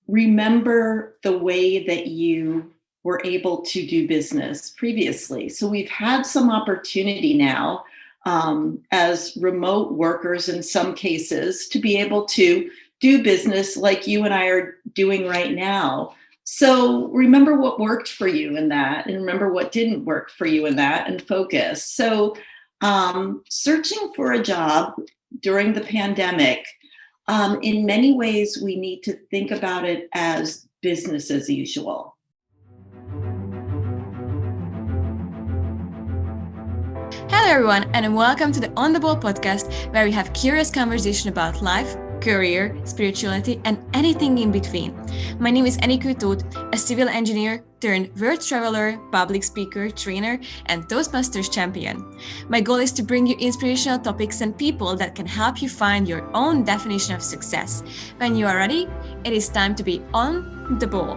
remember the way that you were able to do business previously. So we've had some opportunity now as remote workers in some cases to be able to do business like you and I are doing right now. So remember what worked for you in that, and remember what didn't work for you in that, and focus. So searching for a job during the pandemic, in many ways, we need to think about it as business as usual. Hello everyone, and welcome to the On the Ball podcast, where we have curious conversation about life, career, spirituality, and anything in between. My name is Eniko Toth, a civil engineer turned world traveler, public speaker, trainer, and Toastmasters champion. My goal is to bring you inspirational topics and people that can help you find your own definition of success. When you are ready, it is time to be on the ball.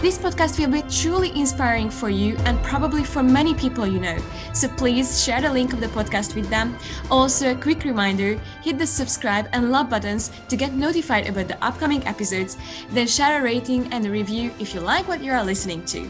This podcast will be truly inspiring for you and probably for many people you know. So please share the link of the podcast with them. Also, a quick reminder, hit the subscribe and love buttons to get notified about the upcoming episodes. Then share a rating and a review if you like what you are listening to.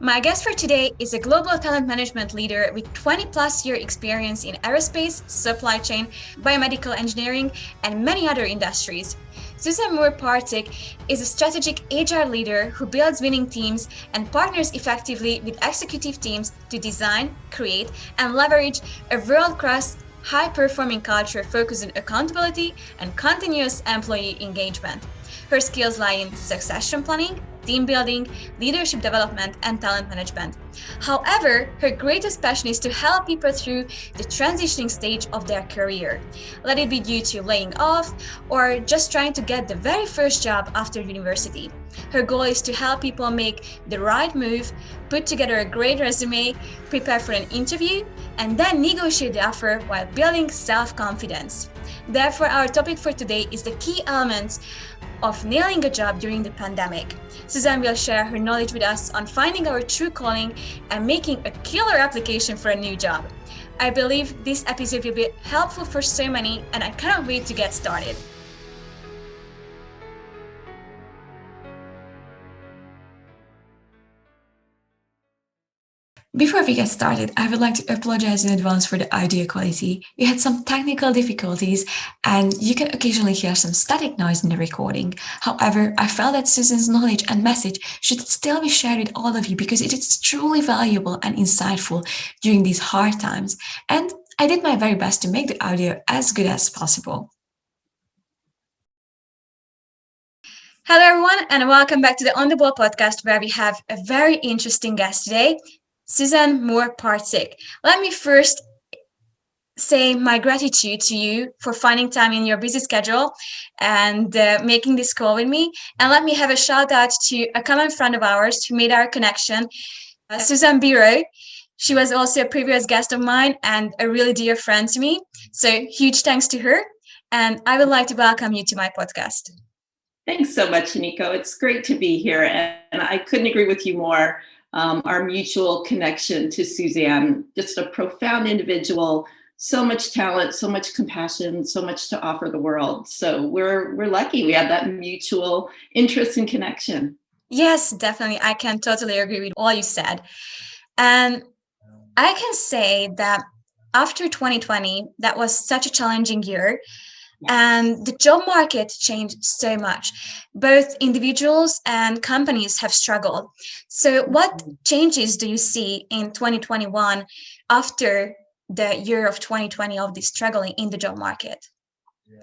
My guest for today is a global talent management leader with 20 plus year experience in aerospace, supply chain, biomedical engineering, and many other industries. Suzanne Moore-Parzyck is a strategic HR leader who builds winning teams and partners effectively with executive teams to design, create, and leverage a world-class, high-performing culture focused on accountability and continuous employee engagement. Her skills lie in succession planning, team building, leadership development, and talent management. However, her greatest passion is to help people through the transitioning stage of their career. Let it be due to laying off or just trying to get the very first job after university. Her goal is to help people make the right move, put together a great resume, prepare for an interview, and then negotiate the offer while building self-confidence. Therefore, our topic for today is the key elements of nailing a job during the pandemic. Suzanne will share her knowledge with us on finding our true calling and making a killer application for a new job. I believe this episode will be helpful for so many, and I cannot wait to get started. Before we get started, I would like to apologize in advance for the audio quality. We had some technical difficulties and you can occasionally hear some static noise in the recording. However, I felt that Suzanne's knowledge and message should still be shared with all of you because it is truly valuable and insightful during these hard times. And I did my very best to make the audio as good as possible. Hello everyone, and welcome back to the On the Ball podcast, where we have a very interesting guest today, Suzanne Moore-Parzyck. Let me first say my gratitude to you for finding time in your busy schedule and making this call with me. And let me have a shout out to a common friend of ours who made our connection, Suzanne Biro. She was also a previous guest of mine and a really dear friend to me. So huge thanks to her. And I would like to welcome you to my podcast. Thanks so much, Eniko. It's great to be here. And I couldn't agree with you more. Our mutual connection to Suzanne, just a profound individual, so much talent, so much compassion, so much to offer the world. So we're lucky we have that mutual interest and connection. Yes, definitely. I can totally agree with all you said. And I can say that after 2020, that was such a challenging year. And the job market changed so much. Both individuals and companies have struggled. So what changes do you see in 2021 after the year of 2020 of this struggling in the job market?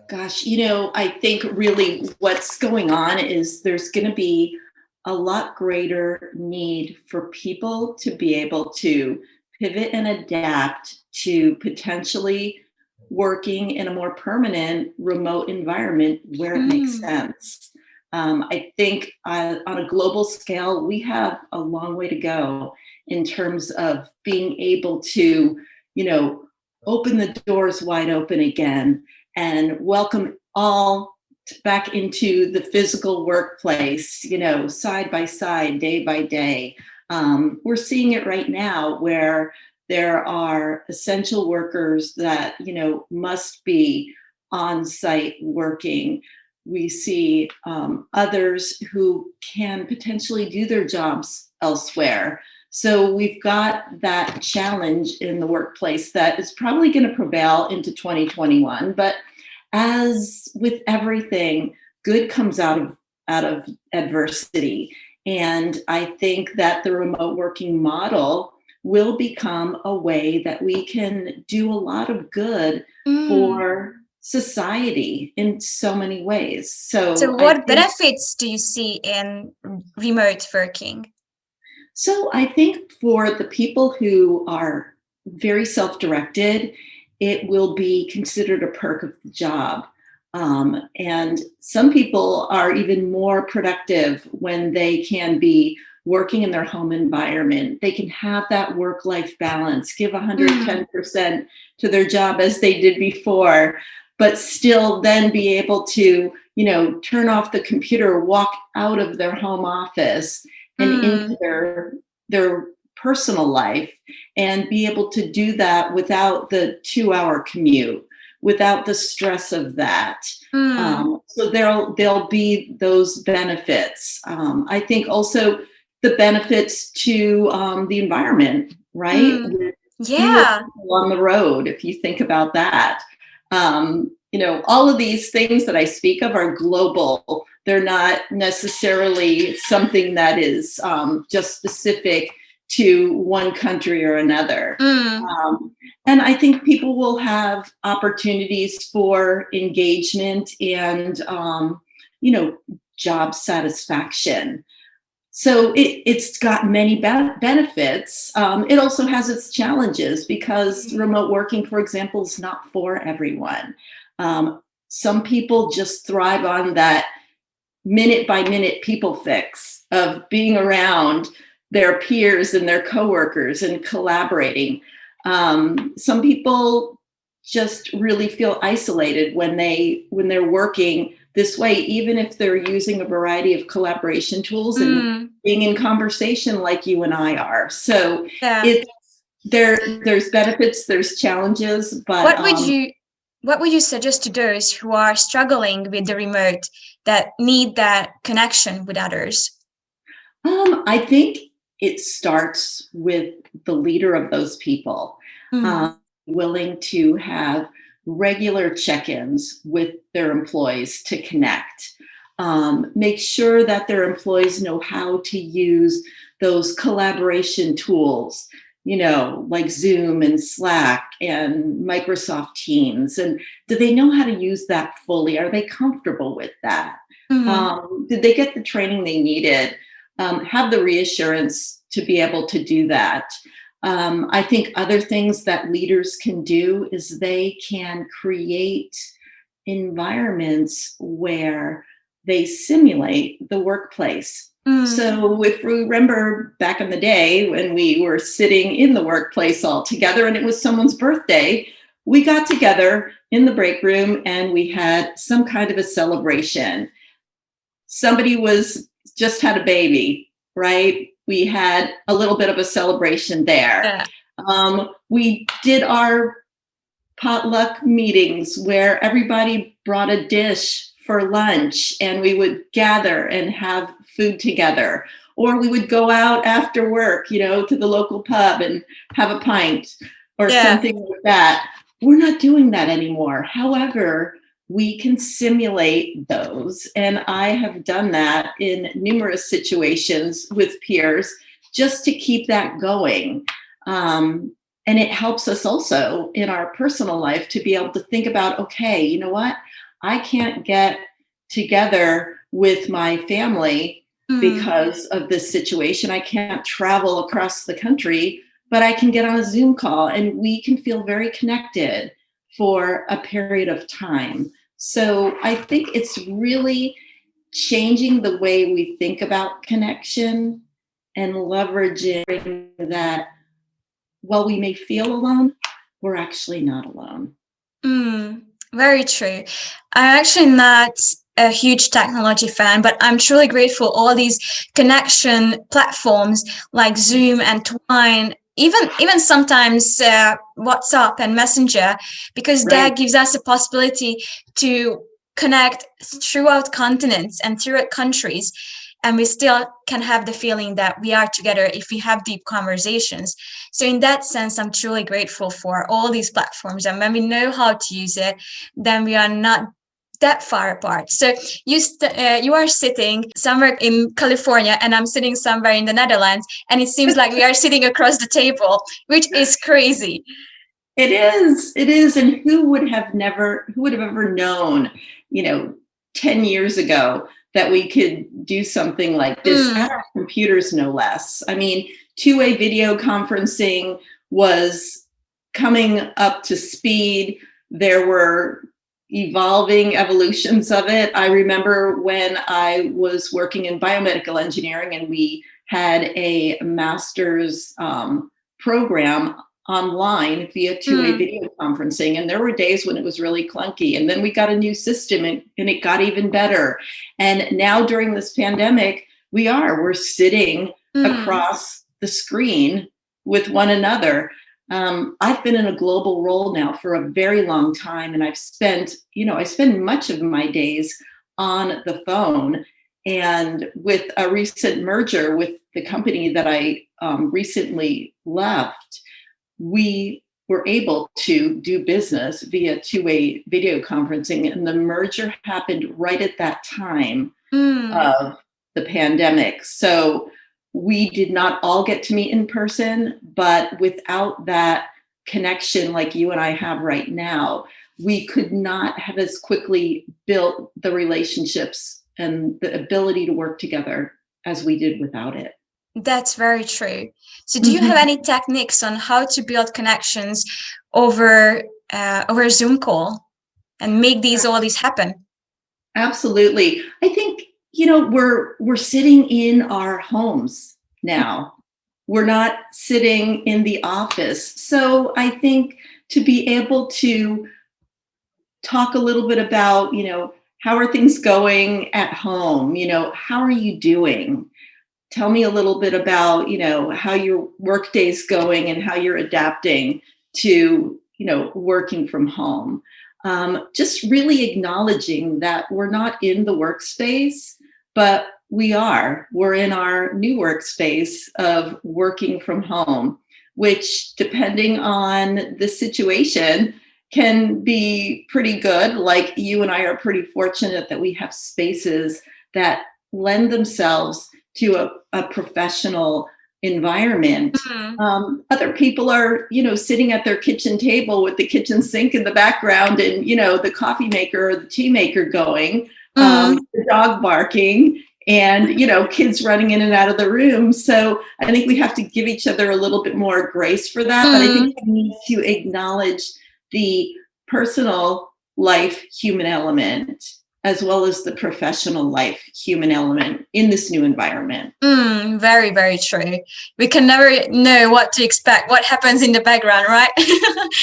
Gosh, I think really what's going on is there's going to be a lot greater need for people to be able to pivot and adapt to potentially working in a more permanent remote environment where it makes sense. I think on a global scale, we have a long way to go in terms of being able to, open the doors wide open again and welcome all back into the physical workplace, side by side, day by day. We're seeing it right now where there are essential workers that, must be on site working. We see others who can potentially do their jobs elsewhere. So we've got that challenge in the workplace that is probably going to prevail into 2021. But as with everything, good comes out of adversity. And I think that the remote working model will become a way that we can do a lot of good for society in so many ways. So So I what think benefits do you see in remote working? So I think for the people who are very self-directed, it will be considered a perk of the job. And some people are even more productive when they can be working in their home environment. They can have that work-life balance, give 110% to their job as they did before, but still then be able to, turn off the computer, walk out of their home office and into their personal life, and be able to do that without the 2-hour commute, without the stress of that. So there'll be those benefits. I think also the benefits to the environment, right? With fewer Yeah. people on the road, if you think about that. All of these things that I speak of are global. They're not necessarily something that is just specific to one country or another. And I think people will have opportunities for engagement and, job satisfaction. So it's got many benefits. It also has its challenges because remote working, for example, is not for everyone. Some people just thrive on that minute by minute people fix of being around their peers and their coworkers and collaborating. Some people just really feel isolated when they're working this way, even if they're using a variety of collaboration tools and being in conversation like you and I are. So there's benefits, there's challenges, but what would you suggest to those who are struggling with the remote, that need that connection with others? I think it starts with the leader of those people, willing to have regular check-ins with their employees to connect. Make sure that their employees know how to use those collaboration tools, like Zoom and Slack and Microsoft Teams. And do they know how to use that fully? Are they comfortable with that? Did they get the training they needed? Have the reassurance to be able to do that. I think other things that leaders can do is they can create environments where they simulate the workplace. So if we remember back in the day when we were sitting in the workplace all together and it was someone's birthday, we got together in the break room and we had some kind of a celebration. Somebody just had a baby, right? We had a little bit of a celebration there. We did our potluck meetings where everybody brought a dish for lunch and we would gather and have food together. Or we would go out after work, to the local pub and have a pint or something like that. We're not doing that anymore. However, we can simulate those. And I have done that in numerous situations with peers just to keep that going. And it helps us also in our personal life to be able to think about, okay, you know what? I can't get together with my family because of this situation. I can't travel across the country, but I can get on a Zoom call and we can feel very connected for a period of time. So I think it's really changing the way we think about connection and leveraging that while we may feel alone, we're actually not alone. Very true. I'm actually not a huge technology fan, but I'm truly grateful all these connection platforms like Zoom and Twine, even sometimes WhatsApp and Messenger, because Right. that gives us a possibility to connect throughout continents and throughout countries, and we still can have the feeling that we are together if we have deep conversations. So in that sense, I'm truly grateful for all these platforms, and when we know how to use it, then we are not that far apart. So you are sitting somewhere in California, and I'm sitting somewhere in the Netherlands, and it seems like we are sitting across the table, which is crazy. It is. It is. And who would have ever known, 10 years ago that we could do something like this at our computers, no less. I mean, two-way video conferencing was coming up to speed. There were evolving evolutions of it. I remember when I was working in biomedical engineering and we had a master's program online via two-way video conferencing, and there were days when it was really clunky, and then we got a new system and it got even better. And now during this pandemic, we're sitting across the screen with one another. I've been in a global role now for a very long time, and I spend much of my days on the phone. And with a recent merger with the company that I recently left, we were able to do business via two-way video conferencing. And the merger happened right at that time of the pandemic. So we did not all get to meet in person, but without that connection like you and I have right now, we could not have as quickly built the relationships and the ability to work together as we did without it. That's very true. So do you have any techniques on how to build connections over Zoom call and make all these happen? Absolutely. I think, we're sitting in our homes now. We're not sitting in the office. So I think to be able to talk a little bit about, how are things going at home? How are you doing? Tell me a little bit about, how your work day's going and how you're adapting to, working from home. Just really acknowledging that we're not in the workspace, but we're in our new workspace of working from home, which depending on the situation can be pretty good. Like you and I are pretty fortunate that we have spaces that lend themselves to a professional environment. Other people are, sitting at their kitchen table with the kitchen sink in the background and, the coffee maker or the tea maker going, the dog barking and, kids running in and out of the room. So I think we have to give each other a little bit more grace for that. But I think we need to acknowledge the personal life human element as well as the professional life human element in this new environment. Very, very true. We can never know what to expect, what happens in the background, right?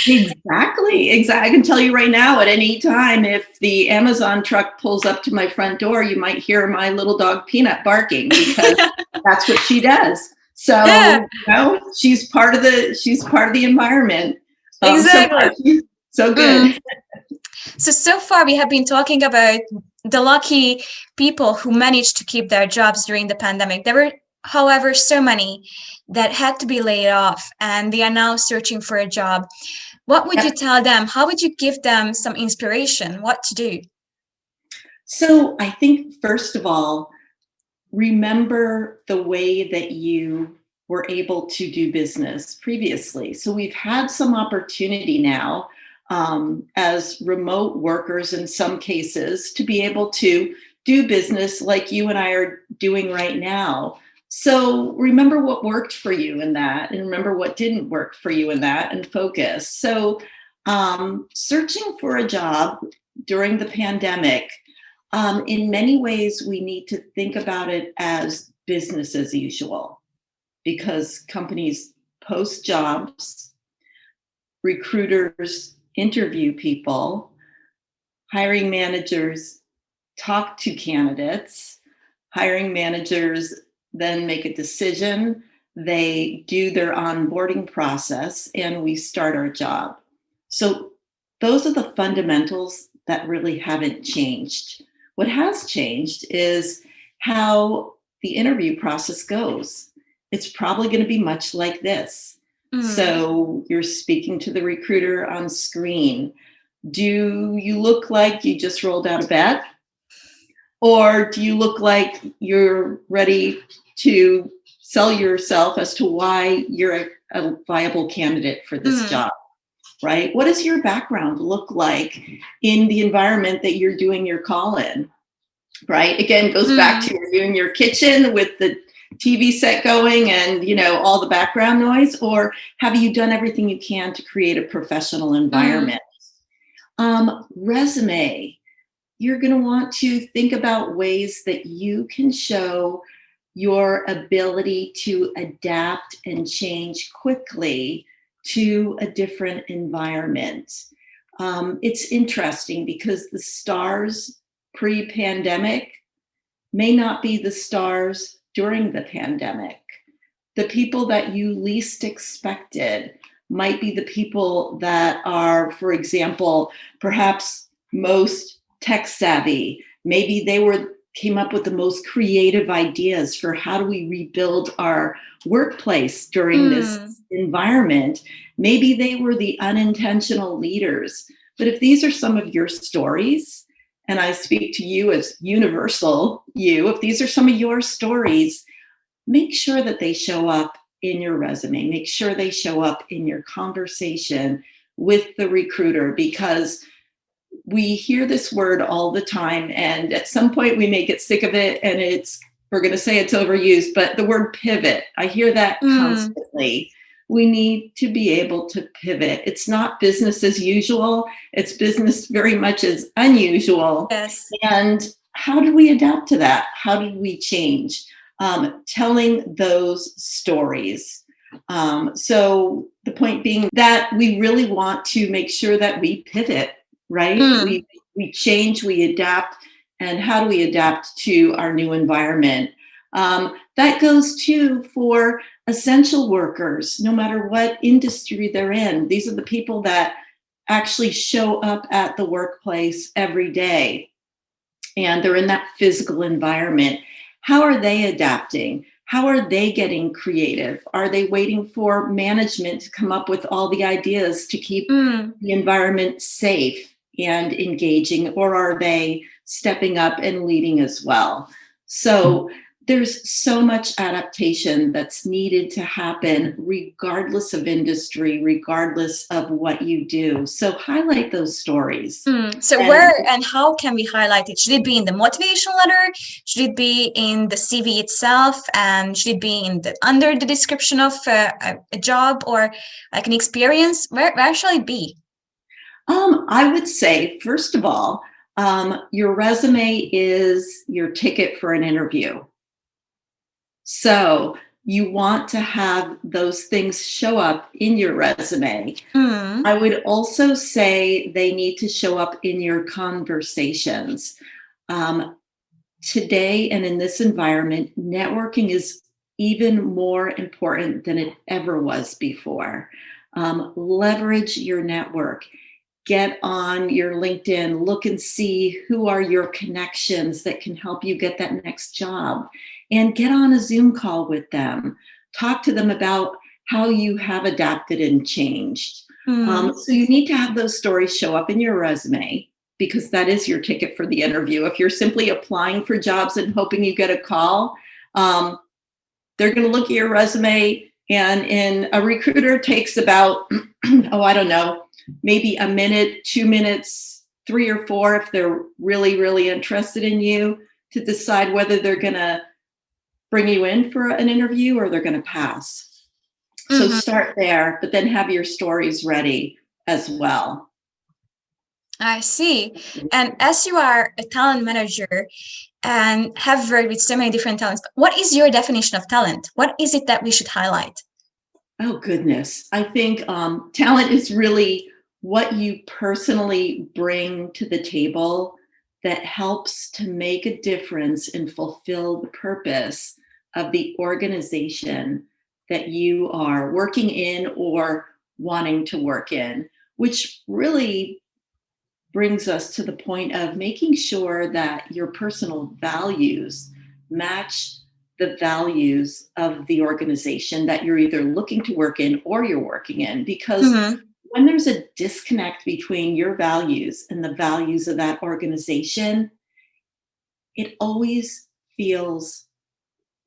Exactly. I can tell you right now, at any time, if the Amazon truck pulls up to my front door, you might hear my little dog Peanut barking because that's what she does. So, she's part of the environment. Exactly. So good. So far we have been talking about the lucky people who managed to keep their jobs during the pandemic. There were, however, so many that had to be laid off and they are now searching for a job. What would you tell them? How would you give them some inspiration? What to do? So I think, first of all, remember the way that you were able to do business previously. So we've had some opportunity now as remote workers in some cases to be able to do business like you and I are doing right now. So remember what worked for you in that and remember what didn't work for you in that and focus. So searching for a job during the pandemic, in many ways, we need to think about it as business as usual because companies post jobs, recruiters interview people, hiring managers talk to candidates. Hiring managers then make a decision. They do their onboarding process, and we start our job. So those are the fundamentals that really haven't changed. What has changed is how the interview process goes. It's probably going to be much like this. So you're speaking to the recruiter on screen. Do you look like you just rolled out of bed? Or do you look like you're ready to sell yourself as to why you're a viable candidate for this job, right? What does your background look like in the environment that you're doing your call in, right? Again, goes back to you're in your kitchen with the TV set going and, all the background noise, or have you done everything you can to create a professional environment? Resume. You're going to want to think about ways that you can show your ability to adapt and change quickly to a different environment. It's interesting because the stars pre-pandemic may not be the stars during the pandemic. The people that you least expected might be the people that are, for example, perhaps most tech savvy. Maybe they came up with the most creative ideas for how do we rebuild our workplace during this environment. Maybe they were the unintentional leaders. But if these are some of your stories, and I speak to you as universal you, if these are some of your stories, make sure that they show up in your resume. Make sure they show up in your conversation with the recruiter, because we hear this word all the time, and at some point we may get sick of it, and we're going to say it's overused, but the word pivot, I hear that constantly. We need to be able to pivot. It's not business as usual. It's business very much as unusual. Yes. And how do we adapt to that? How do we change? Telling those stories. So the point being that we really want to make sure that we pivot, right? We change, we adapt. And how do we adapt to our new environment? That goes too for essential workers, no matter what industry they're in. These are the people that actually show up at the workplace every day, and they're in that physical environment. How are they adapting? How are they getting creative? Are they waiting for management to come up with all the ideas to keep the environment safe and engaging, or are they stepping up and leading as well? So there's so much adaptation that's needed to happen regardless of industry, regardless of what you do. So highlight those stories. So where and how can we highlight it? Should it be in the motivation letter? Should it be in the CV itself? And should it be under the description of a job or like an experience? Where shall it be? I would say, first of all, your resume is your ticket for an interview. So you want to have those things show up in your resume. I would also say they need to show up in your conversations. Today and in this environment, networking is even more important than it ever was before. Leverage your network. Get on your LinkedIn, look and see who are your connections that can help you get that next job, and get on a Zoom call with them. Talk to them about how you have adapted and changed. So you need to have those stories show up in your resume, because that is your ticket for the interview. If you're simply applying for jobs and hoping you get a call, they're going to look at your resume, and a recruiter takes about, I don't know, maybe a minute, 2 minutes, 3 or 4, if they're really, really interested in you, to decide whether they're going to bring you in for an interview or they're going to pass. So start there, but then have your stories ready as well. I see. And as you are a talent manager and have worked with so many different talents, what is your definition of talent? What is it that we should highlight? Oh, goodness. I think talent is really what you personally bring to the table that helps to make a difference and fulfill the purpose of the organization that you are working in or wanting to work in, which really brings us to the point of making sure that your personal values match the values of the organization that you're either looking to work in or you're working in. Because Mm-hmm. when there's a disconnect between your values and the values of that organization, it always feels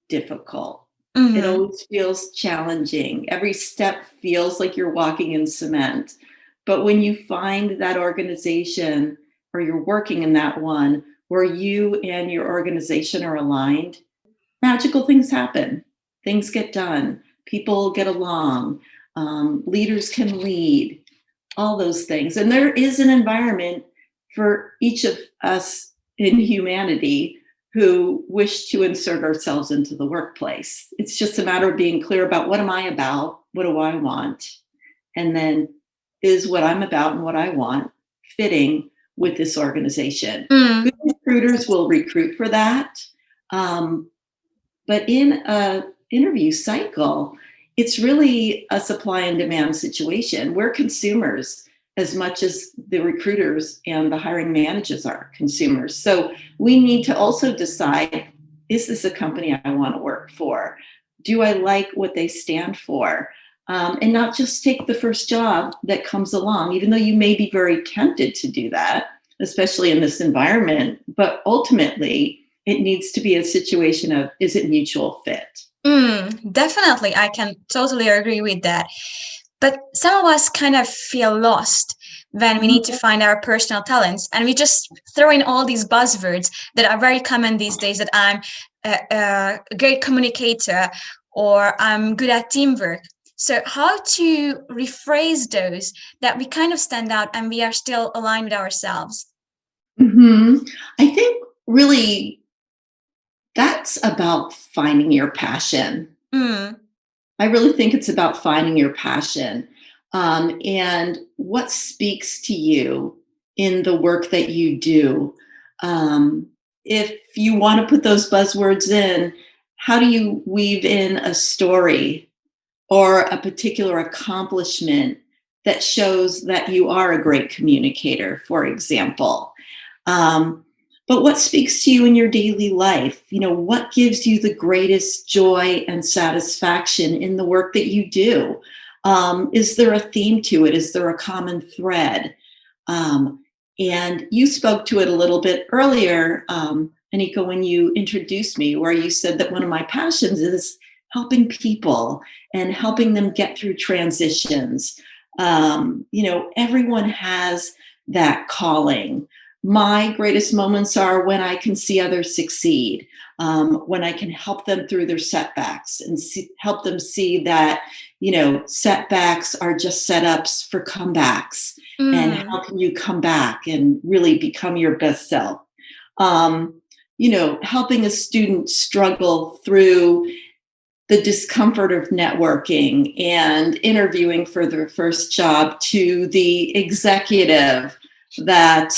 difficult. It Mm-hmm. always feels challenging. Every step feels like you're walking in cement. But when you find that organization or you're working in that one where you and your organization are aligned, magical things happen. Things get done. People get along. Leaders can lead, all those things. And there is an environment for each of us in humanity who wish to insert ourselves into the workplace. It's just a matter of being clear about what am I about? What do I want? And then is what I'm about and what I want fitting with this organization? Mm. Good recruiters will recruit for that. But in a interview cycle, it's really a supply and demand situation. We're consumers as much as the recruiters and the hiring managers are consumers. So we need to also decide, is this a company I want to work for? Do I like what they stand for? And not just take the first job that comes along, even though you may be very tempted to do that, especially in this environment. But ultimately, it needs to be a situation of, is it mutual fit? Definitely, I can totally agree with that. But some of us kind of feel lost when we need to find our personal talents, and we just throw in all these buzzwords that are very common these days. That I'm a great communicator, or I'm good at teamwork. So, how to rephrase those that we kind of stand out and we are still aligned with ourselves? Mm-hmm. I think really that's about finding your passion. Mm, I really think it's about finding your passion and what speaks to you in the work that you do. Um, if you want to put those buzzwords in, how do you weave in a story or a particular accomplishment that shows that you are a great communicator, for example? Um, but what speaks to you in your daily life? You know, what gives you the greatest joy and satisfaction in the work that you do? Is there a theme to it? Is there a common thread? And you spoke to it a little bit earlier, Eniko, when you introduced me, where you said that one of my passions is helping people and helping them get through transitions. You know, everyone has that calling. My greatest moments are when I can see others succeed, when I can help them through their setbacks and help them see that, you know, setbacks are just setups for comebacks. And mm, how can you come back and really become your best self? You know, helping a student struggle through the discomfort of networking and interviewing for their first job to the executive that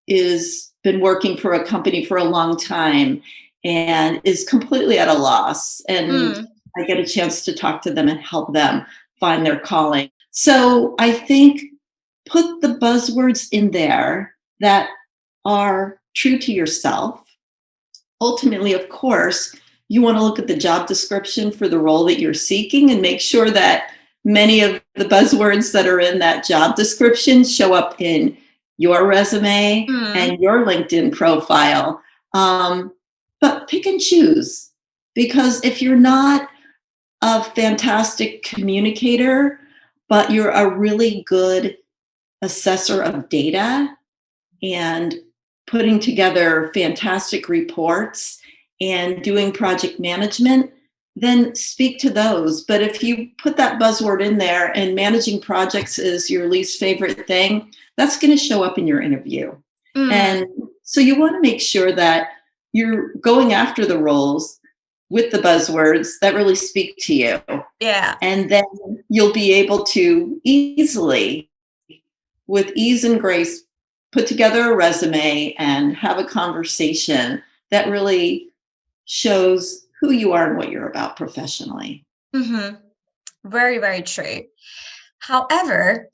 is been working for a company for a long time and is completely at a loss, and mm, I get a chance to talk to them and help them find their calling. So I think put the buzzwords in there that are true to yourself. Ultimately, of course, you want to look at the job description for the role that you're seeking and make sure that many of the buzzwords that are in that job description show up in your resume mm. and your LinkedIn profile. But pick and choose, because if you're not a fantastic communicator, but you're a really good assessor of data and putting together fantastic reports and doing project management, then speak to those. But if you put that buzzword in there and managing projects is your least favorite thing, that's going to show up in your interview. Mm, And so you want to make sure that you're going after the roles with the buzzwords that really speak to you. yeah. And then you'll be able to easily, with ease and grace, put together a resume and have a conversation that really shows who you are and what you're about professionally. Mm-hmm. Very, very true. However,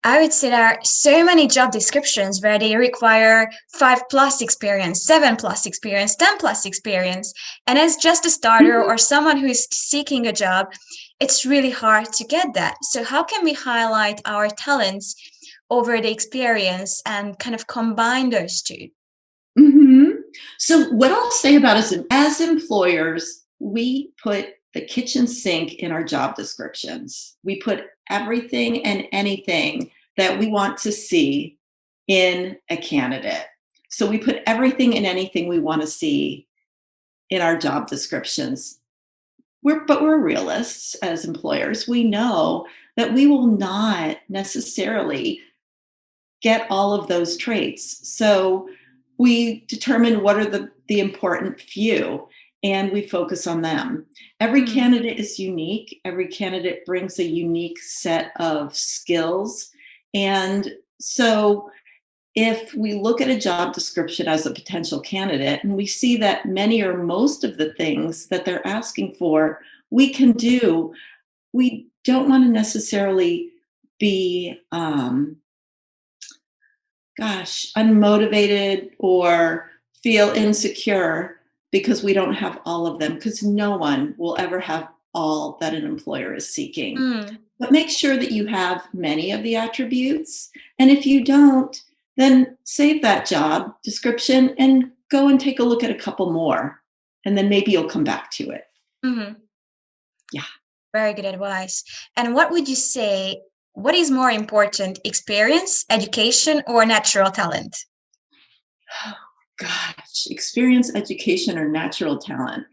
I would say there are so many job descriptions where they require 5+ experience, 7+ experience, 10+ experience. And as just a starter or someone who is seeking a job, it's really hard to get that. So how can we highlight our talents over the experience and kind of combine those two? Mm-hmm. So what I'll say about us as employers, we put the kitchen sink in our job descriptions. We put everything and anything that we want to see in a candidate. So we put everything and anything we want to see in our job descriptions. But we're realists as employers. We know that we will not necessarily get all of those traits. So we determine what are the important few and we focus on them. Every candidate is unique. Every candidate brings a unique set of skills. And so if we look at a job description as a potential candidate and we see that many or most of the things that they're asking for, we can do, we don't want to necessarily be unmotivated or feel insecure because we don't have all of them, because no one will ever have all that an employer is seeking. But make sure that you have many of the attributes. And if you don't, then save that job description and go and take a look at a couple more. And then maybe you'll come back to it. Mm-hmm. Yeah. Very good advice. And what would you say, what is more important, experience, education, or natural talent? Oh, gosh, experience, education, or natural talent.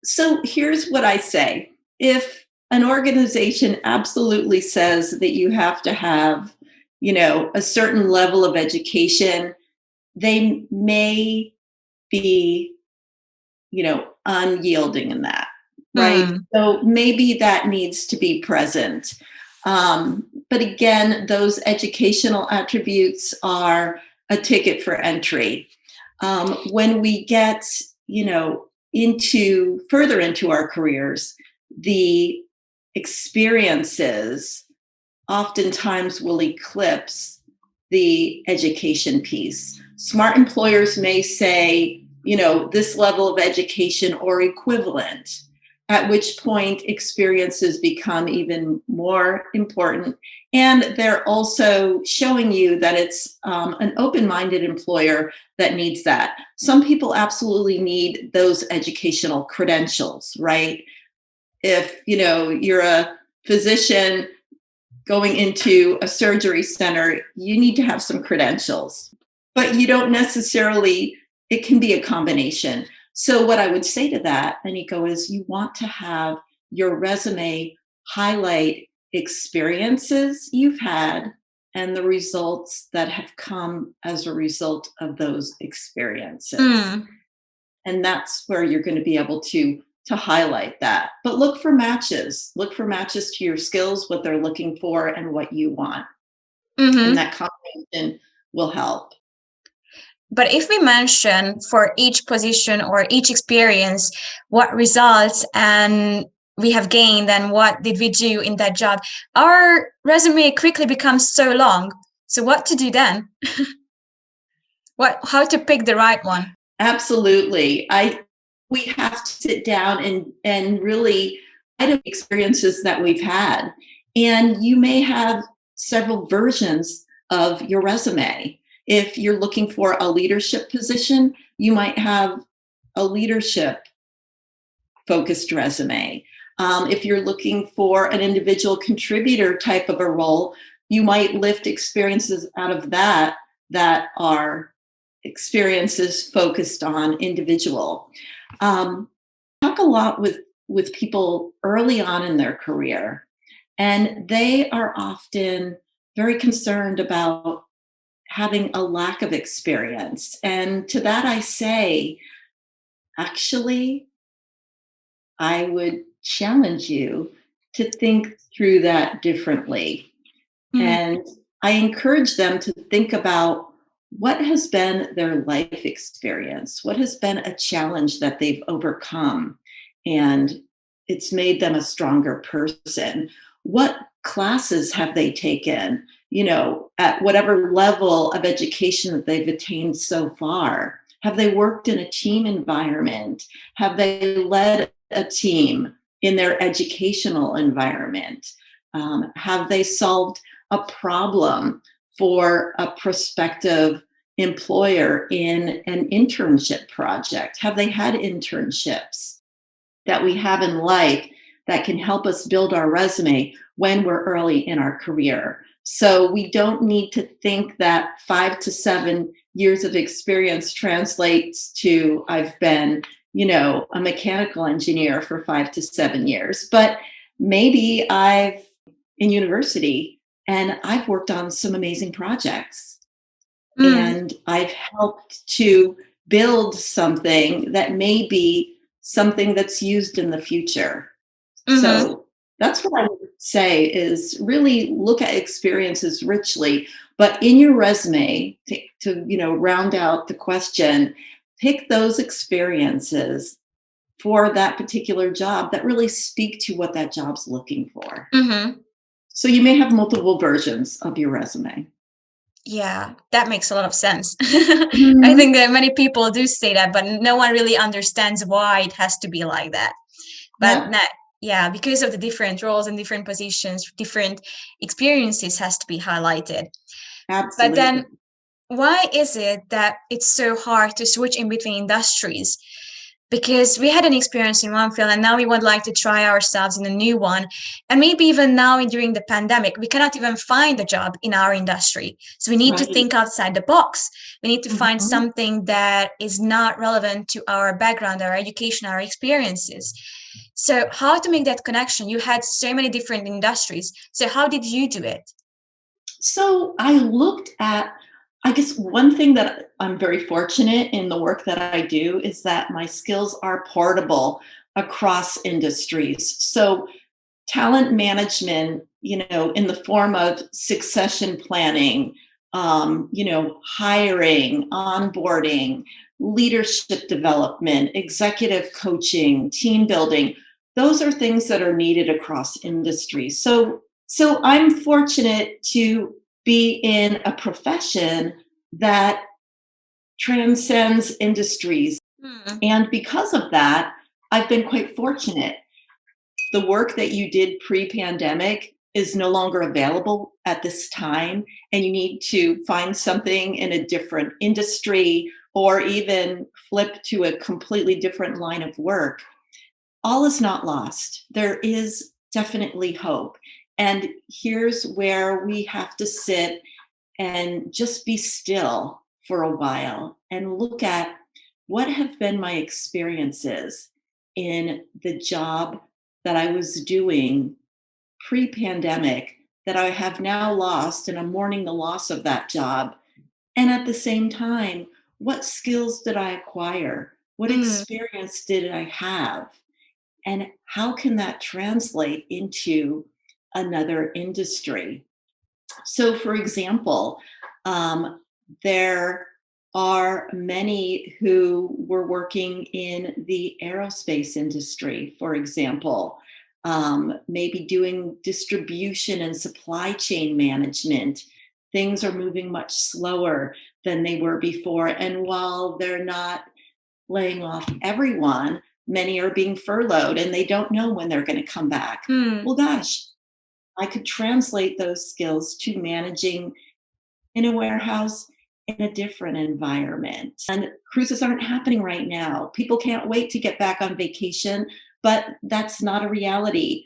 So here's what I say. If an organization absolutely says that you have to have, a certain level of education, they may be, unyielding in that, right? So maybe that needs to be present. But again, those educational attributes are a ticket for entry. When we get, further into our careers, the experiences oftentimes will eclipse the education piece. Smart employers may say, this level of education or equivalent, at which point experiences become even more important. And they're also showing you that it's an open-minded employer that needs that. Some people absolutely need those educational credentials, right? If, you're a physician going into a surgery center, you need to have some credentials, but you don't necessarily, it can be a combination. So what I would say to that, Eniko, is you want to have your resume highlight experiences you've had and the results that have come as a result of those experiences. And that's where you're going to be able to highlight that. But look for matches. Look for matches to your skills, what they're looking for, and what you want. And that combination will help. But if we mention for each position or each experience what results and we have gained and what did we do in that job, our resume quickly becomes so long. So what to do then? How to pick the right one? Absolutely. We have to sit down and really write experiences that we've had. And you may have several versions of your resume. If you're looking for a leadership position, you might have a leadership focused resume. If you're looking for an individual contributor type of a role, you might lift experiences out of that are experiences focused on individual. Talk a lot with people early on in their career, and they are often very concerned about having a lack of experience. And to that I say, actually, I would challenge you to think through that differently. And I encourage them to think about what has been their life experience? What has been a challenge that they've overcome? And it's made them a stronger person. What classes have they taken, at whatever level of education that they've attained so far? Have they worked in a team environment? Have they led a team in their educational environment? Have they solved a problem for a prospective employer in an internship project? Have they had internships that we have in life that can help us build our resume when we're early in our career? So we don't need to think that 5 to 7 years of experience translates to I've been, a mechanical engineer for 5 to 7 years, but maybe I've in university and I've worked on some amazing projects Mm, and I've helped to build something that may be something that's used in the future. mm-hmm. So that's what I would say is really look at experiences richly, but in your resume to round out the question, pick those experiences for that particular job that really speak to what that job's looking for. Mm-hmm. So you may have multiple versions of your resume. Yeah, that makes a lot of sense. I Mhm. think that many people do say that, but no one really understands why it has to be like that. But Yep, not, yeah, because of the different roles and different positions, different experiences has to be highlighted. But absolutely. then why is it that it's so hard to switch in between industries? Because we had an experience in one field and now we would like to try ourselves in a new one. And maybe even now during the pandemic, we cannot even find a job in our industry. So we need to Right. think outside the box. We need to find Mhm. something that is not relevant to our background, our education, our experiences. So how to make that connection? You had so many different industries. So how did you do it? So I looked at, I guess one thing that I'm very fortunate in the work that I do is that my skills are portable across industries. So talent management, in the form of succession planning, hiring, onboarding, leadership development, executive coaching, team building, those are things that are needed across industries. So I'm fortunate to be in a profession that transcends industries. Hmm. And because of that, I've been quite fortunate. The work that you did pre-pandemic is no longer available at this time, and you need to find something in a different industry or even flip to a completely different line of work. All is not lost. There is definitely hope. And here's where we have to sit and just be still for a while and look at what have been my experiences in the job that I was doing pre-pandemic that I have now lost, and I'm mourning the loss of that job. And at the same time, what skills did I acquire? What Mm, experience did I have? And how can that translate into another industry? So, for example, um, there are many who were working in the aerospace industry, for example, maybe doing distribution and supply chain management. Things are moving much slower than they were before. And while they're not laying off everyone, many are being furloughed and they don't know when they're going to come back. mm, Well, gosh, I could translate those skills to managing in a warehouse in a different environment. And cruises aren't happening right now. People can't wait to get back on vacation, but that's not a reality.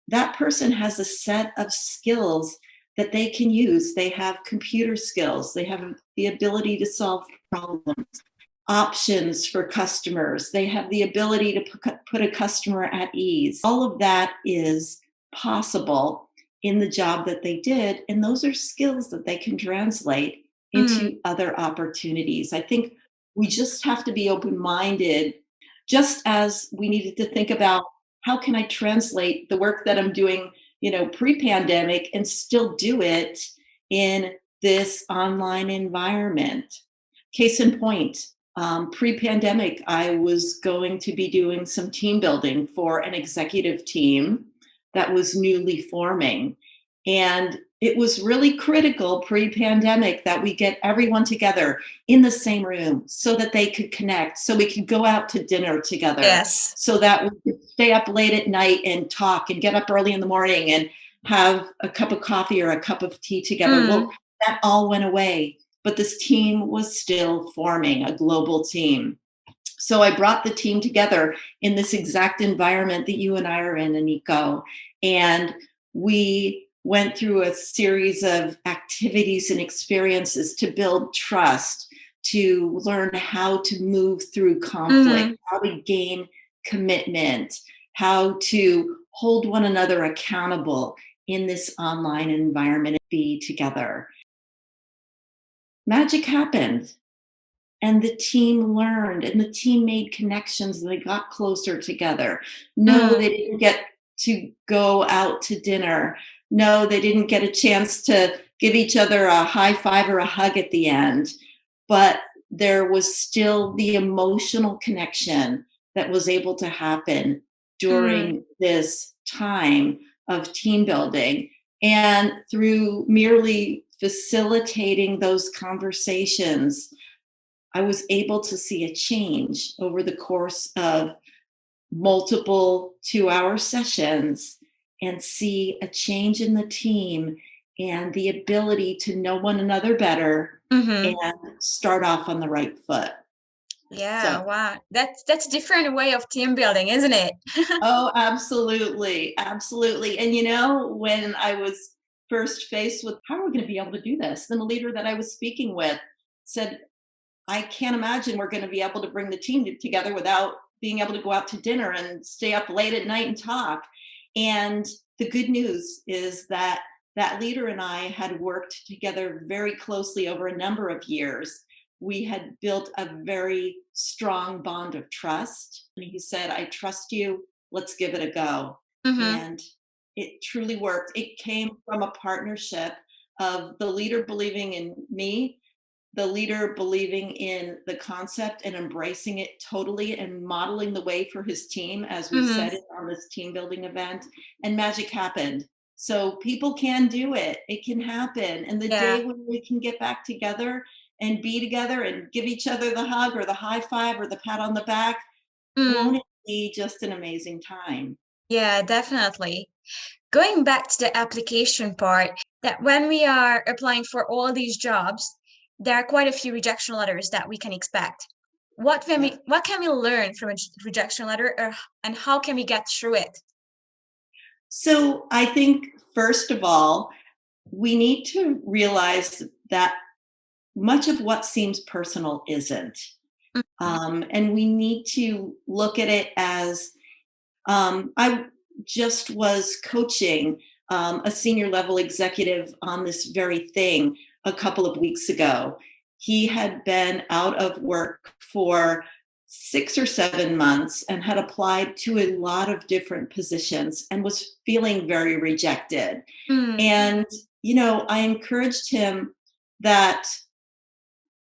That person has a set of skills that they can use. They have computer skills, they have the ability to solve problems, options for customers, they have the ability to put a customer at ease. All of that is possible in the job that they did, and those are skills that they can translate mm, into other opportunities. I think we just have to be open-minded, just as we needed to think about how can I translate the work that I'm doing, pre-pandemic and still do it in this online environment. Case in point, pre-pandemic, I was going to be doing some team building for an executive team that was newly forming. And it was really critical pre-pandemic that we get everyone together in the same room so that they could connect, so we could go out to dinner together, Yes. so that we could stay up late at night and talk and get up early in the morning and have a cup of coffee or a cup of tea together. Well, that all went away, but this team was still forming, a global team. So I brought the team together in this exact environment that you and I are in, Eniko, and we went through a series of activities and experiences to build trust, to learn how to move through conflict, how to gain commitment, how to hold one another accountable in this online environment and be together. Magic happened. And the team learned and the team made connections and they got closer together. No, they didn't get to go out to dinner. No, they didn't get a chance to give each other a high five or a hug at the end. But there was still the emotional connection that was able to happen during this time of team building. And through merely facilitating those conversations, I was able to see a change over the course of multiple 2-hour sessions and see a change in the team and the ability to know one another better and start off on the right foot. Yeah, So, wow. That's different way of team building, isn't it? oh, absolutely. Absolutely. And when I was first faced with how are we going to be able to do this, then the leader that I was speaking with said, I can't imagine we're going to be able to bring the team together without being able to go out to dinner and stay up late at night and talk. And the good news is that that leader and I had worked together very closely over a number of years. We had built a very strong bond of trust. And he said, I trust you. Let's give it a go. And it truly worked. It came from a partnership of the leader believing in me, the leader believing in the concept and embracing it totally and modeling the way for his team, as we said it on this team building event, and magic happened. So people can do it. It can happen. And the Yeah. day when we can get back together and be together and give each other the hug or the high five or the pat on the back, won't it be just an amazing time? Yeah, definitely. Going back to the application part, that when we are applying for all these jobs, there are quite a few rejection letters that we can expect. Yeah. What can we learn from a rejection letter, and how can we get through it? So I think, first of all, we need to realize that much of what seems personal isn't. And we need to look at it as I just was coaching a senior level executive on this very thing a couple of weeks ago. He had been out of work for 6 or 7 months and had applied to a lot of different positions and was feeling very rejected. And, I encouraged him that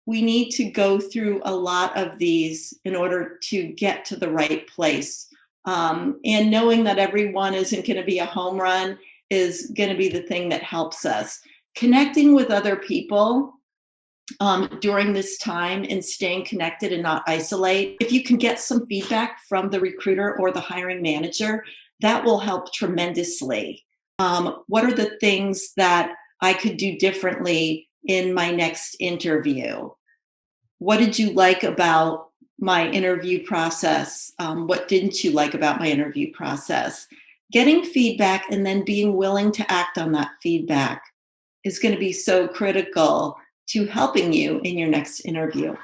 we need to go through a lot of these in order to get to the right place. And knowing that everyone isn't going to be a home run is going to be the thing that helps us. Connecting with other people during this time and staying connected and not isolate. If you can get some feedback from the recruiter or the hiring manager, that will help tremendously. What are the things that I could do differently in my next interview? What did you like about my interview process? What didn't you like about my interview process? Getting feedback and then being willing to act on that feedback is going to be so critical to helping you in your next interview.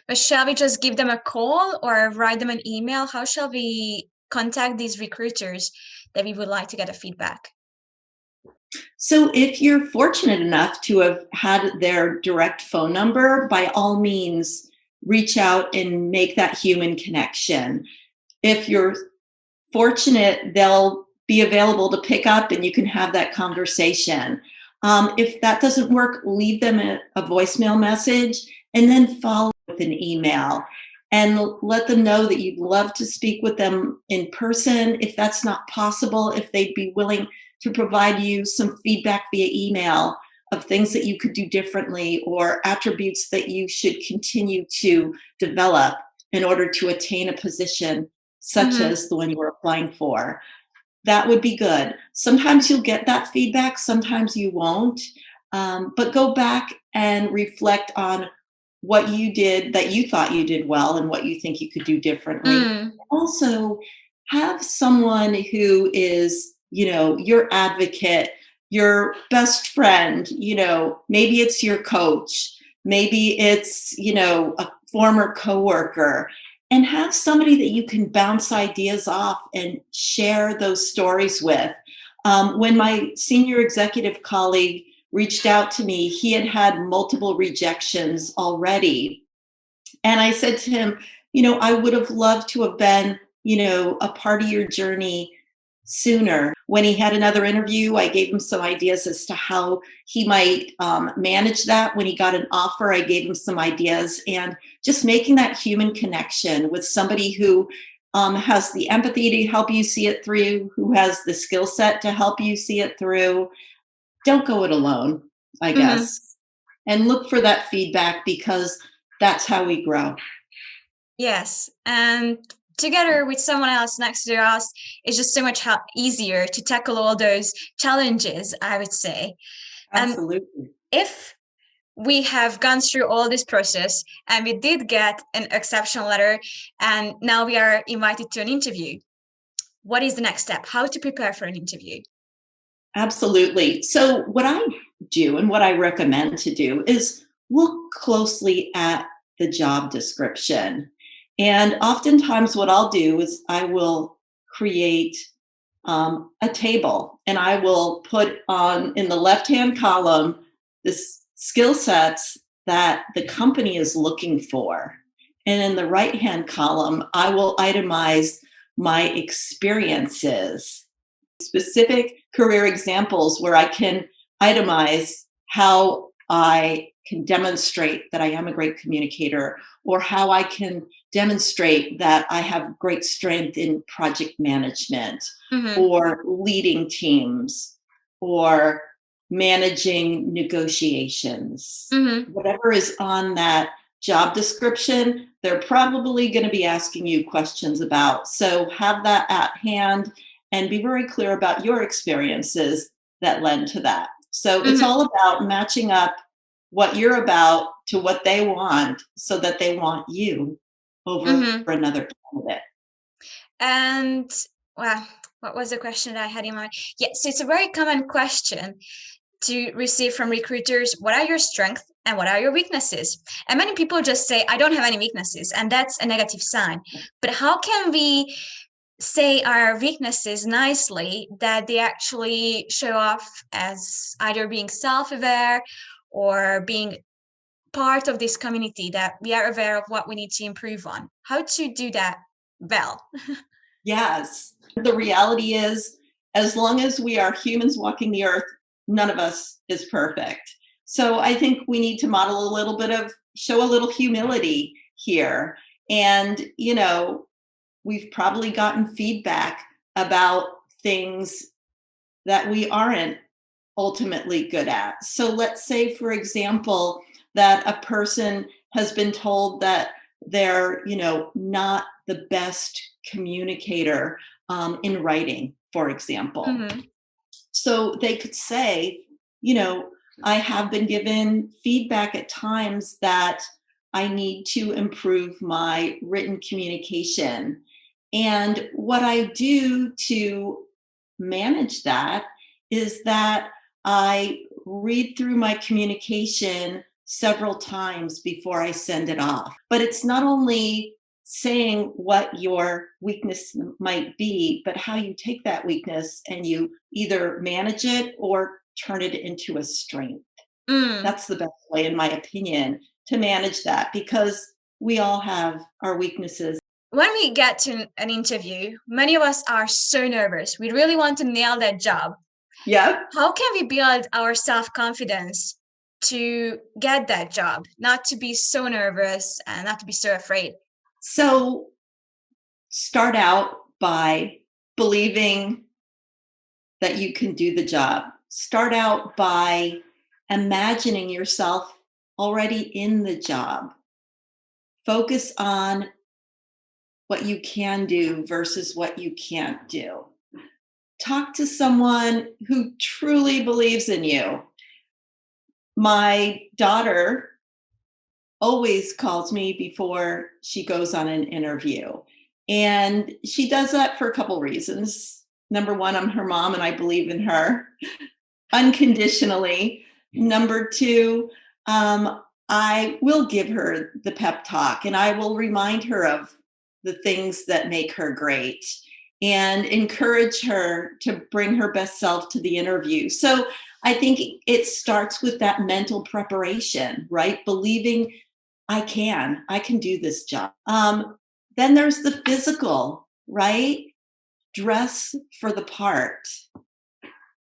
But shall we just give them a call or write them an email? How shall we contact these recruiters that we would like to get a feedback? So if you're fortunate enough to have had their direct phone number, by all means, reach out and make that human connection. If you're fortunate, they'll be available to pick up and you can have that conversation. If that doesn't work, leave them a voicemail message and then follow with an email and let them know that you'd love to speak with them in person. If that's not possible, if they'd be willing to provide you some feedback via email of things that you could do differently or attributes that you should continue to develop in order to attain a position such Mm-hmm. as the one you were applying for. That would be good. Sometimes you'll get that feedback, sometimes you won't. But go back and reflect on what you did that you thought you did well and what you think you could do differently. Mm. Also, have someone who is, your advocate, your best friend, maybe it's your coach, maybe it's, a former coworker, and have somebody that you can bounce ideas off and share those stories with. When my senior executive colleague reached out to me, he had had multiple rejections already. And I said to him, I would have loved to have been, a part of your journey sooner. When he had another interview, I gave him some ideas as to how he might manage that. When he got an offer, I gave him some ideas, and just making that human connection with somebody who has the empathy to help you see it through, who has the skill set to help you see it through. Don't go it alone, I Mm-hmm. guess, and look for that feedback because that's how we grow. Yes, and together with someone else next to us, it's just so much easier to tackle all those challenges, I would say. And Absolutely. if we have gone through all this process and we did get an exception letter and now we are invited to an interview, what is the next step? How to prepare for an interview? Absolutely. So, what I do and what I recommend to do is look closely at the job description. And oftentimes, what I'll do is I will create a table and I will put on in the left hand column the skill sets that the company is looking for. And in the right hand column, I will itemize my experiences, specific career examples where I can itemize how I can demonstrate that I am a great communicator, or how I can demonstrate that I have great strength in project management, Mm-hmm. or leading teams, or managing negotiations. Mm-hmm. Whatever is on that job description, they're probably going to be asking you questions about. So have that at hand and be very clear about your experiences that led to that. So it's Mm-hmm. all about matching up what you're about to what they want so that they want you over Mm-hmm. another candidate. And well, what was the question that I had in mind? Yes, it's a very common question to receive from recruiters. What are your strengths and what are your weaknesses? And many people just say, I don't have any weaknesses, and that's a negative sign. But how can we say our weaknesses nicely that they actually show off as either being self-aware or being part of this community, that we are aware of what we need to improve on? How to do that well? Yes. The reality is, as long as we are humans walking the earth, none of us is perfect. So I think we need to model a little bit of, show a little humility here. And, we've probably gotten feedback about things that we aren't ultimately good at. So let's say, for example, that a person has been told that they're, not the best communicator in writing, for example. Mm-hmm. So they could say, you know, I have been given feedback at times that I need to improve my written communication. And what I do to manage that is that I read through my communication several times before I send it off. But it's not only saying what your weakness might be, but how you take that weakness and you either manage it or turn it into a strength. Mm. That's the best way, in my opinion, to manage that because we all have our weaknesses. When we get to an interview, many of us are so nervous. We really want to nail that job. Yeah. How can we build our self-confidence to get that job, not to be so nervous and not to be so afraid? So start out by believing that you can do the job. Start out by imagining yourself already in the job. Focus on what you can do versus what you can't do. Talk to someone who truly believes in you. My daughter always calls me before she goes on an interview. And she does that for a couple reasons. Number one, I'm her mom and I believe in her unconditionally. Number two, I will give her the pep talk and I will remind her of the things that make her great and encourage her to bring her best self to the interview. So I think it starts with that mental preparation, right? Believing I can do this job. Then there's the physical, right? Dress for the part.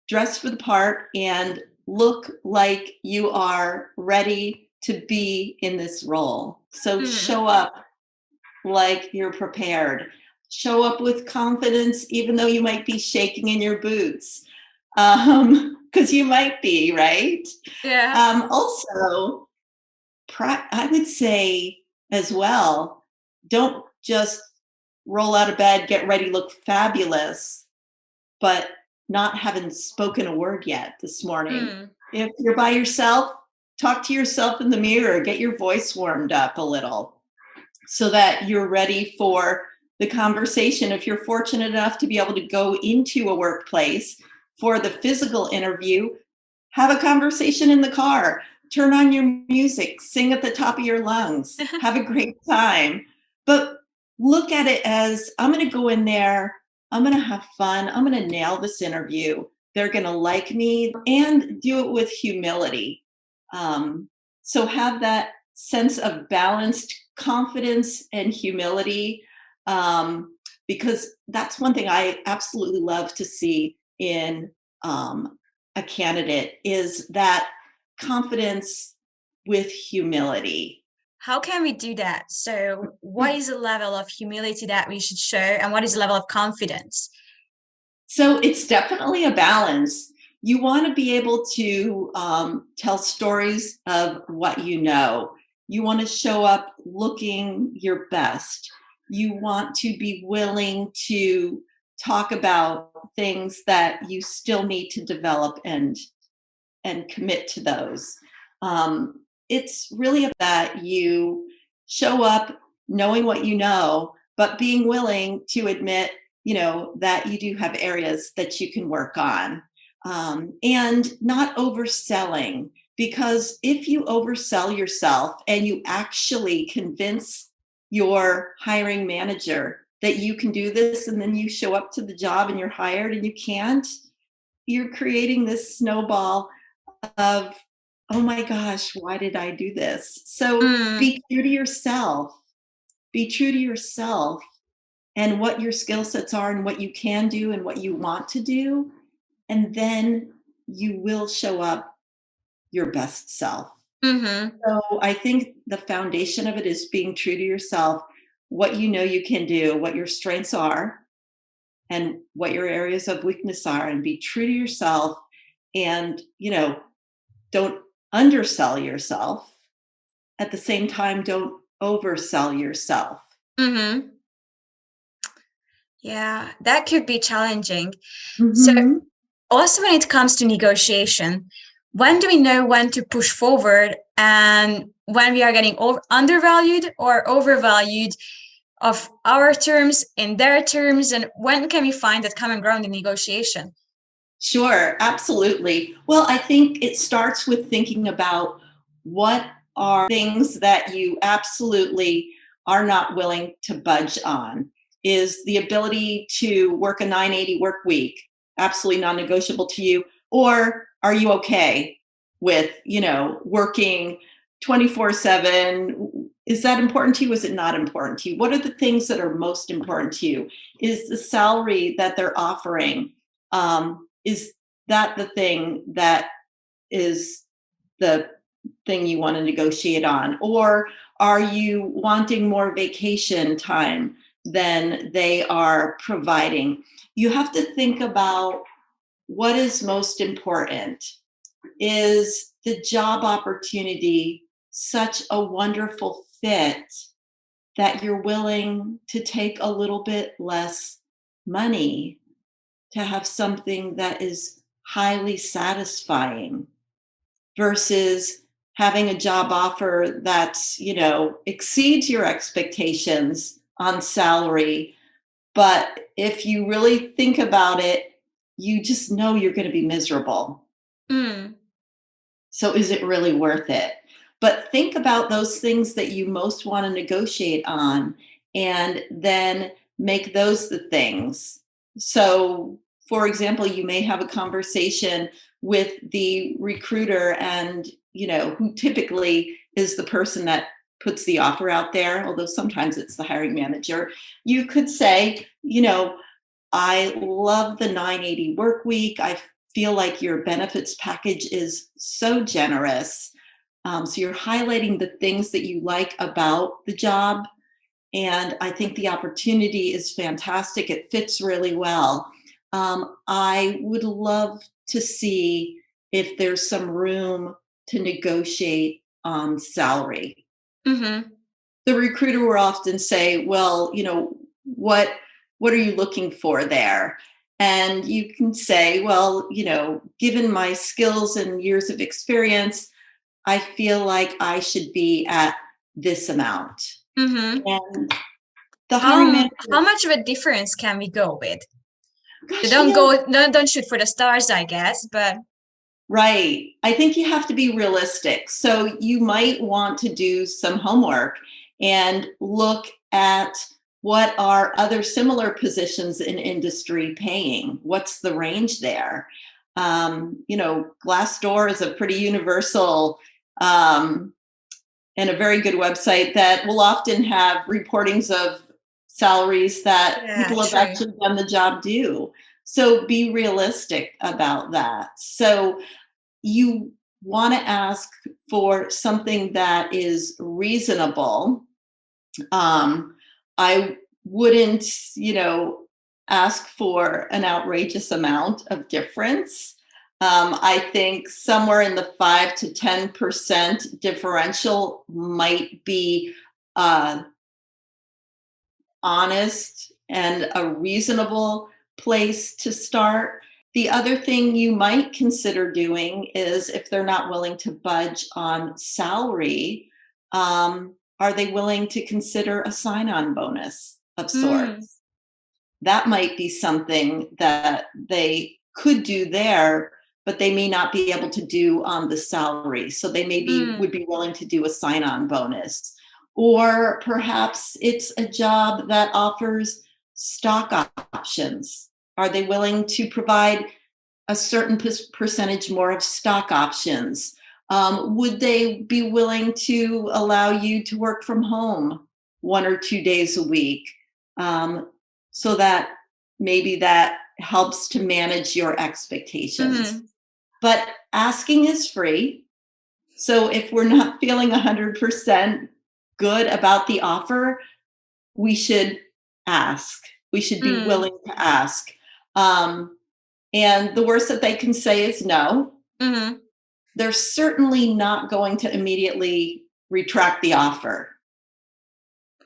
Dress for the part and look like you are ready to be in this role. So Mhm. show up like you're prepared. Show up with confidence, even though you might be shaking in your boots, because you might be, right? Yeah. Also, I would say as well, don't just roll out of bed, get ready, look fabulous, but not having spoken a word yet this morning. Mm. If you're by yourself, talk to yourself in the mirror, get your voice warmed up a little so that you're ready for the conversation. If you're fortunate enough to be able to go into a workplace for the physical interview, have a conversation in the car, turn on your music, sing at the top of your lungs, have a great time. But look at it as I'm going to go in there, I'm going to have fun, I'm going to nail this interview. They're going to like me and do it with humility. So have that sense of balanced confidence and humility, because that's one thing I absolutely love to see in a candidate is that confidence with humility. How can we do that? So, what is the level of humility that we should show, and what is the level of confidence? So it's definitely a balance. You want to be able to tell stories of what you know. You want to show up looking your best. You want to be willing to talk about things that you still need to develop and commit to those. It's really about that you show up knowing what you know, but being willing to admit, that you do have areas that you can work on, and not overselling. Because if you oversell yourself and you actually convince your hiring manager that you can do this, and then you show up to the job and you're hired and you can't, you're creating this snowball of, oh my gosh, why did I do this? So Mm. be true to yourself. Be true to yourself and what your skill sets are and what you can do and what you want to do. And then you will show up your best self. Mm-hmm. So I think the foundation of it is being true to yourself, what you know you can do, what your strengths are, and what your areas of weakness are, and be true to yourself and, don't undersell yourself. At the same time, don't oversell yourself. Mm-hmm. Yeah, that could be challenging. So, Mhm. also when it comes to negotiation, when do we know when to push forward and when we are getting undervalued or overvalued of our terms in their terms, and when can we find that common ground in negotiation? Sure, absolutely. Well, I think it starts with thinking about what are things that you absolutely are not willing to budge on. Is the ability to work a 980 work week absolutely non-negotiable to you? Or are you okay with, working 24/7? Is that important to you? Is it not important to you? What are the things that are most important to you? Is the salary that they're offering, is that the thing that is the thing you want to negotiate on? Or are you wanting more vacation time than they are providing? You have to think about what is most important. Is the job opportunity such a wonderful fit that you're willing to take a little bit less money to have something that is highly satisfying versus having a job offer that's, exceeds your expectations on salary, but if you really think about it, you just know you're going to be miserable. Mm. So is it really worth it? But think about those things that you most want to negotiate on and then make those the things. So, for example, you may have a conversation with the recruiter and, who typically is the person that puts the offer out there, although sometimes it's the hiring manager. You could say, I love the 980 work week. I feel like your benefits package is so generous. So you're highlighting the things that you like about the job. And I think the opportunity is fantastic. It fits really well. I would love to see if there's some room to negotiate on salary. Mm-hmm. The recruiter will often say, well, what are you looking for there? And you can say, well, given my skills and years of experience, I feel like I should be at this amount. Mm-hmm. And the hiring How manager, much of a difference can we go with? gosh, Don't shoot for the stars, I guess, but right. I think you have to be realistic. So you might want to do some homework and look at what are other similar positions in industry paying? What's the range there? Glassdoor is a pretty universal and a very good website that will often have reportings of salaries that people have true. actually done the job do. So be realistic about that. So you want to ask for something that is reasonable. I wouldn't, ask for an outrageous amount of difference. I think somewhere in the 5 to 10% differential might be honest and a reasonable place to start. The other thing you might consider doing is if they're not willing to budge on salary, are they willing to consider a sign-on bonus of sorts? That might be something that they could do there, but they may not be able to do on the salary. So they maybe would be willing to do a sign-on bonus. Or perhaps it's a job that offers stock options. Are they willing to provide a certain percentage more of stock options? Would they be willing to allow you to work from home 1 or 2 days a week? So that maybe that helps to manage your expectations. But asking is free. So if we're not feeling 100% good about the offer, we should ask. We should be willing to ask. And the worst that they can say is no. They're certainly not going to immediately retract the offer.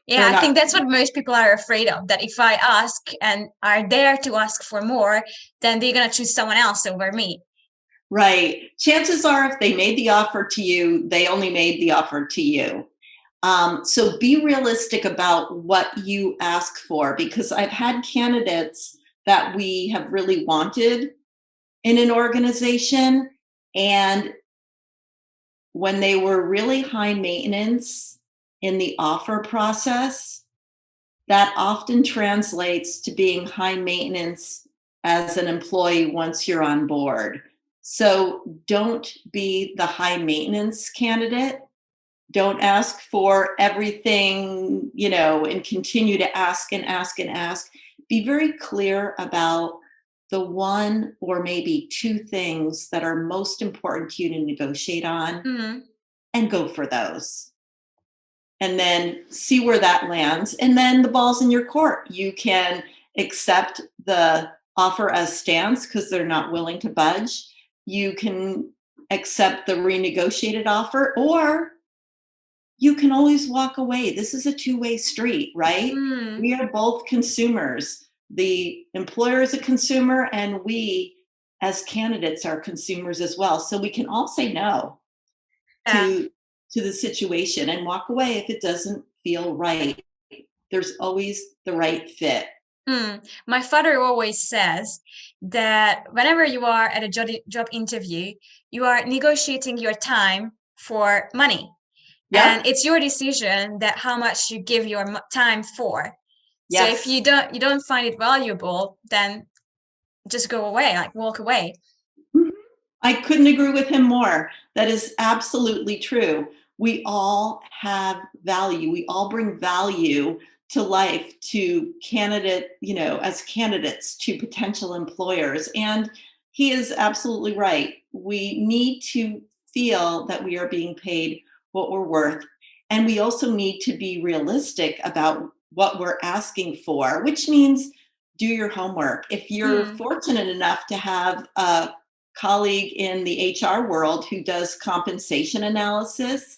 Yeah, I think that's what most people are afraid of, that if I ask and are there to ask for more, then they're going to choose someone else over me. Right. Chances are if they made the offer to you, they only made the offer to you. So be realistic about what you ask for, because I've had candidates that we have really wanted in an organization, and when they were really high maintenance in the offer process, that often translates to being high maintenance as an employee once you're on board. So don't be the high maintenance candidate. Don't ask for everything, and continue to ask and ask and ask. Be very clear about the one or maybe two things that are most important to you to negotiate on Mm, and go for those. And then see where that lands. And then the ball's in your court. You can accept the offer as stands because they're not willing to budge. You can accept the renegotiated offer, or you can always walk away. This is a two-way street, right? mm, We are both consumers. The employer is a consumer, and we as candidates are consumers as well. So we can all say no yeah. to the situation and walk away if it doesn't feel right. There's always the right fit. My father always says that whenever you are at a job interview, you are negotiating your time for money, and Yep. it's your decision that how much you give your time for. So if Yes. you don't find it valuable, then just go away, like walk away. Mhm. I couldn't agree with him more. That is absolutely true. We all have value. We all bring value to life, to candidate, as candidates to potential employers. And he is absolutely right. We need to feel that we are being paid what we're worth. And we also need to be realistic about what we're asking for, which means do your homework. If you're Mm, fortunate enough to have a colleague in the HR world who does compensation analysis,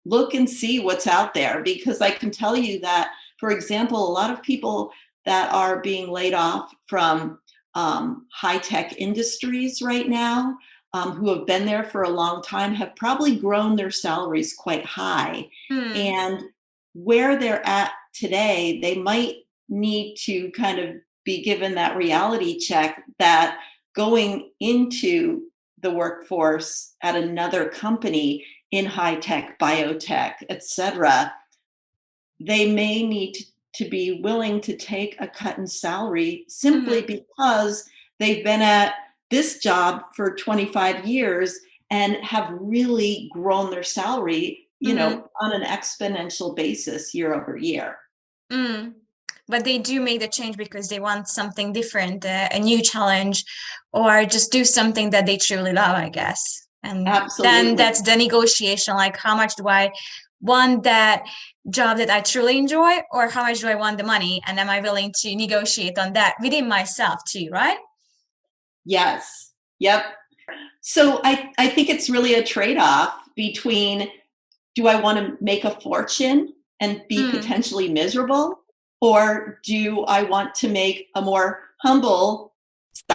look and see what's out there, because I can tell you that, for example, a lot of people that are being laid off from high tech industries right now, who have been there for a long time, have probably grown their salaries quite high. mm, And where they're at today, they might need to kind of be given that reality check that going into the workforce at another company in high tech, biotech, et cetera, they may need to be willing to take a cut in salary simply mhm, because they've been at this job for 25 years and have really grown their salary, mhm, on an exponential basis year over year. mm. But they do make the change because they want something different, a new challenge, or just do something that they truly love, I guess. And then Absolutely. that's the negotiation, like how much do I want that job that I truly enjoy, or how much do I want the money? And am I willing to negotiate on that within myself too, right? Yes. Yep. So I think it's really a trade-off between, do I want to make a fortune and be Mm, potentially miserable? Or do I want to make a more humble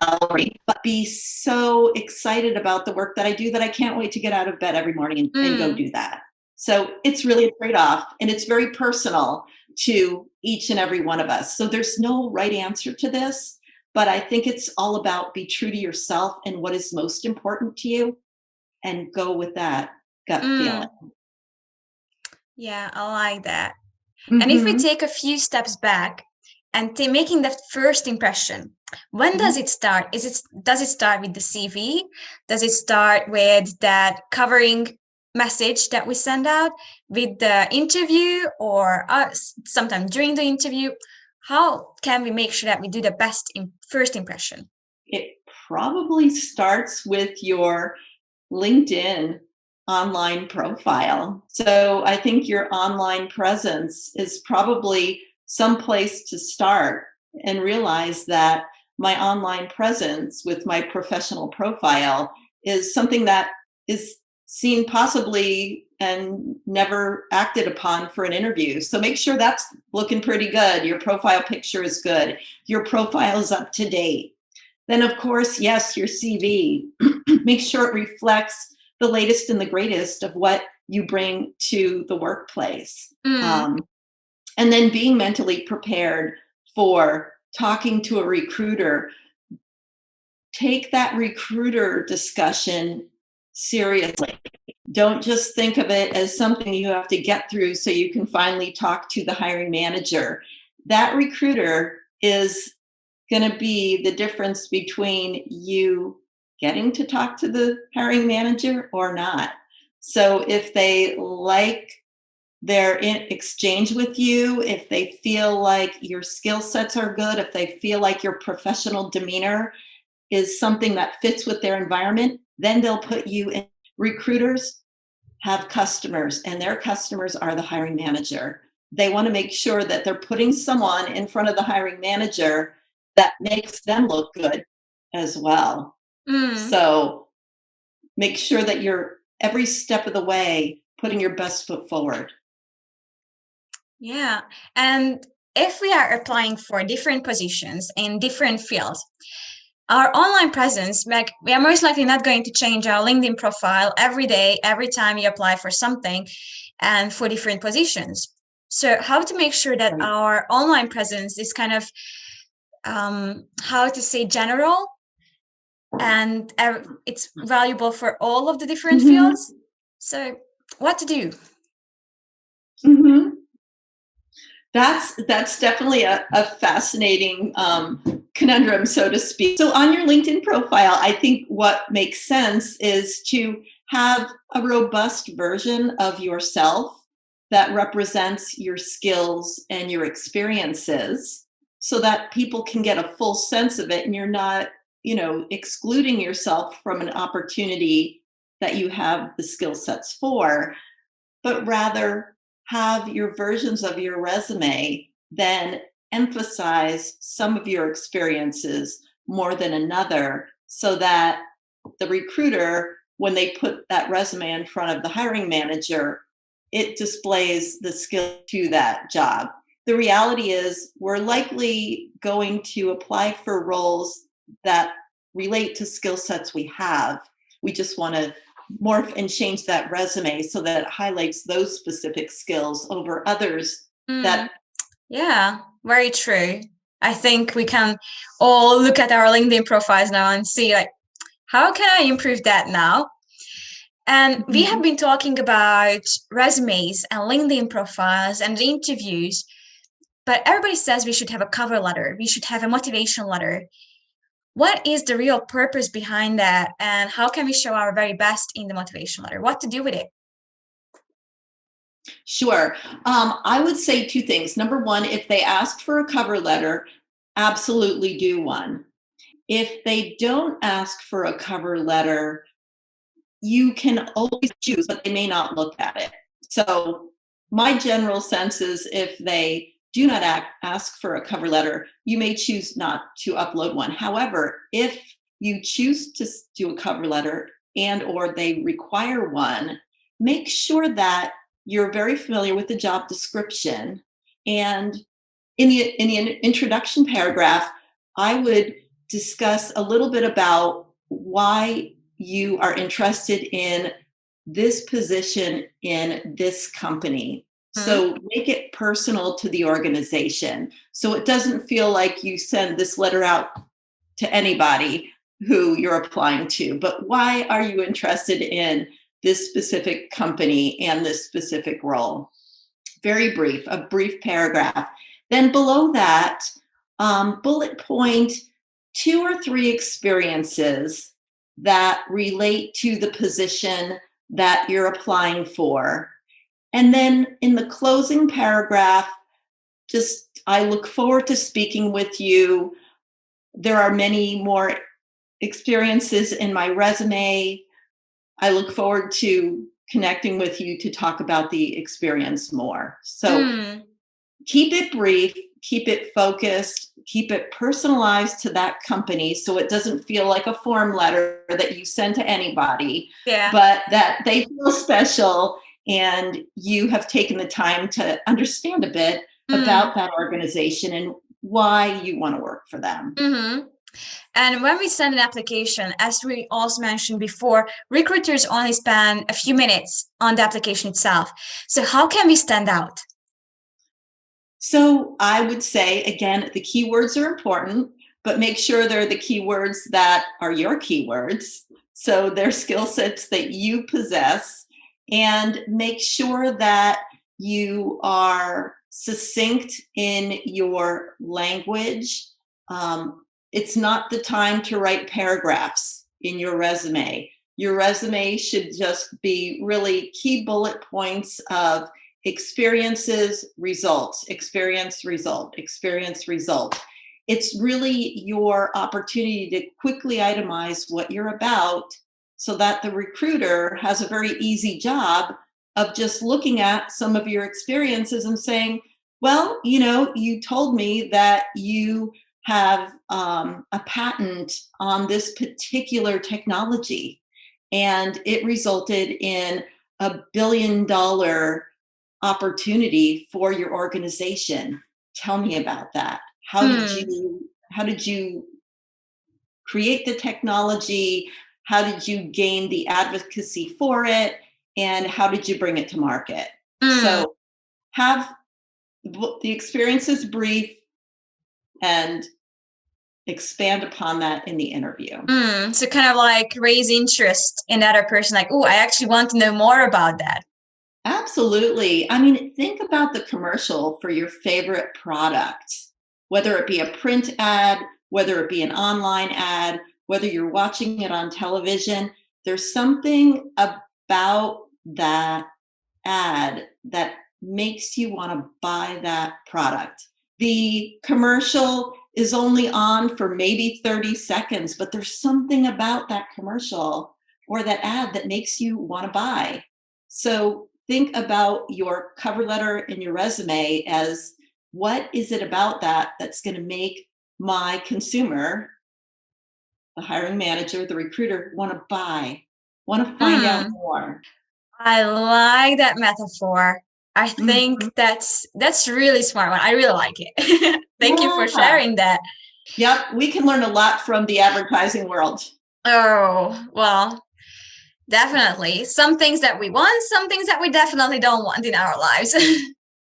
salary, but be so excited about the work that I do that I can't wait to get out of bed every morning and go mm, do that? So it's really a trade off, and it's very personal to each and every one of us. So there's no right answer to this, but I think it's all about be true to yourself and what is most important to you and go with that gut feeling. mm. Yeah, I like that. And if we Mm-hmm. take a few steps back and making that first impression, when does it start? Does it start with the CV? Does it start with that covering message that we send out, with the interview, or sometime during the interview? How can we make sure that we do the best first impression? It probably starts with your LinkedIn online profile. So I think your online presence is probably some place to start, and realize that my online presence with my professional profile is something that is seen possibly and never acted upon for an interview. So make sure that's looking pretty good. Your profile picture is good. Your profile is up to date. Then, of course, yes, your CV. Make sure it reflects the latest and the greatest of what you bring to the workplace. Mm, And then being mentally prepared for talking to a recruiter. Take that recruiter discussion seriously. Don't just think of it as something you have to get through so you can finally talk to the hiring manager. That recruiter is going to be the difference between you getting to talk to the hiring manager or not. So if they like they're in exchange with you, if they feel like your skill sets are good, if they feel like your professional demeanor is something that fits with their environment, then they'll put you in. Recruiters have customers, and their customers are the hiring manager. They want to make sure that they're putting someone in front of the hiring manager that makes them look good as well. So make sure that you're every step of the way putting your best foot forward. Yeah. And if we are applying for different positions in different fields, our online presence, like, we are most likely not going to change our LinkedIn profile every day, every time you apply for something and for different positions. So how to make sure that our online presence is kind of, how to say, general, and it's valuable for all of the different fields. So what to do? That's definitely a fascinating conundrum, so to speak. So on your LinkedIn profile, I think what makes sense is to have a robust version of yourself that represents your skills and your experiences, so that people can get a full sense of it, and you're not, excluding yourself from an opportunity that you have the skill sets for, but rather have your versions of your resume then emphasize some of your experiences more than another, so that the recruiter, when they put that resume in front of the hiring manager, it displays the skill to that job. The reality is we're likely going to apply for roles that relate to skill sets we have. We just want to morph and change that resume so that it highlights those specific skills over others. Yeah, very true. I think we can all look at our LinkedIn profiles now and see, like, how can I improve that now? And we have been talking about resumes and LinkedIn profiles and interviews, but everybody says we should have a cover letter, we should have a motivation letter. What is the real purpose behind that, and how can we show our very best in the motivation letter? What to do with it? Sure. I would say two things. Number one, if they ask for a cover letter, absolutely do one. If they don't ask for a cover letter, you can always choose, but they may not look at it. So my general sense is if they do not ask for a cover letter, you may choose not to upload one. However, if you choose to do a cover letter and or they require one, make sure that you're very familiar with the job description. And in the introduction paragraph, I would discuss a little bit about why you are interested in this position in this company. So make it personal to the organization, so it doesn't feel like you send this letter out to anybody who you're applying to, but why are you interested in this specific company and this specific role? Very brief, a brief paragraph. Then below that, bullet point 2 or 3 experiences that relate to the position that you're applying for. And then in the closing paragraph, just, I look forward to speaking with you. There are many more experiences in my resume. I look forward to connecting with you to talk about the experience more. So keep it brief, keep it focused, keep it personalized to that company, so it doesn't feel like a form letter that you send to anybody, but that they feel special and you have taken the time to understand a bit about that organization and why you want to work for them. And when we send an application, as we also mentioned before, recruiters only spend a few minutes on the application itself. So how can we stand out? So I would say, again, the keywords are important, but make sure they're the keywords that are your keywords. So they're skill sets that you possess, and make sure that you are succinct in your language. It's not the time to write paragraphs in your resume. Your resume should just be really key bullet points of experiences, results, experience, result, experience, result. It's really your opportunity to quickly itemize what you're about so that the recruiter has a very easy job of just looking at some of your experiences and saying, well, you told me that you have a patent on this particular technology, and it resulted in $1 billion opportunity for your organization. Tell me about that. How did you create the technology? How did you gain the advocacy for it? And how did you bring it to market? So have the experiences brief and expand upon that in the interview. So kind of like raise interest in the other person, like, oh, I actually want to know more about that. Absolutely. I mean, think about the commercial for your favorite product, whether it be a print ad, whether it be an online ad, whether you're watching it on television. There's something about that ad that makes you want to buy that product. The commercial is only on for maybe 30 seconds, but there's something about that commercial or that ad that makes you want to buy. So think about your cover letter and your resume as, what is it about that that's going to make my consumer, the hiring manager, the recruiter, want to buy, want to find out more? I like that metaphor. I think that's really smart one. I really like it. Thank you for sharing that. Yep, we can learn a lot from the advertising world. Oh, well, definitely. Some things that we want, some things that we definitely don't want in our lives.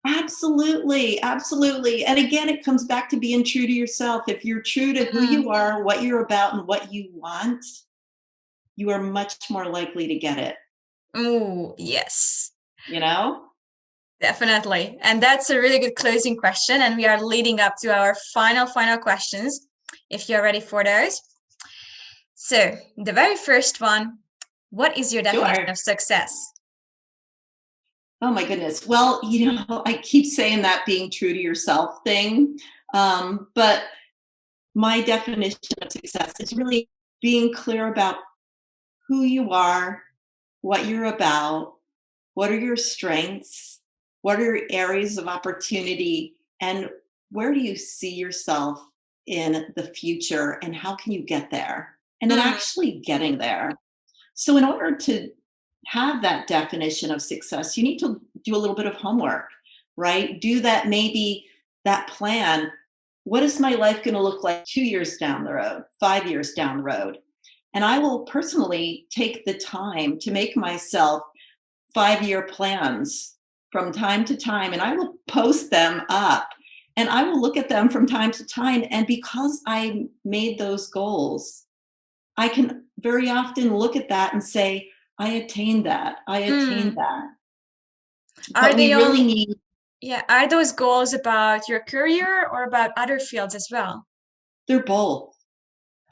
Absolutely, absolutely. And again, it comes back to being true to yourself. If you're true to who you are, what you're about, and what you want, you are much more likely to get it. Oh, yes. Definitely. And that's a really good closing question. And we are leading up to our final questions, if you're ready for those. So the very first one, what is your definition of success? Oh my goodness. Well, I keep saying that being true to yourself thing. But my definition of success is really being clear about who you are, what you're about, what are your strengths, what are your areas of opportunity, and where do you see yourself in the future, and how can you get there? And then actually getting there. So in order to have that definition of success, you need to do a little bit of homework, right? Do that plan. What is my life going to look like 2 years down the road, 5 years down the road? And I will personally take the time to make myself 5-year plans from time to time, and I will post them up, and I will look at them from time to time. And because I made those goals, I can very often look at that and say, I attained that. I attained that. Are those goals about your career or about other fields as well? They're both.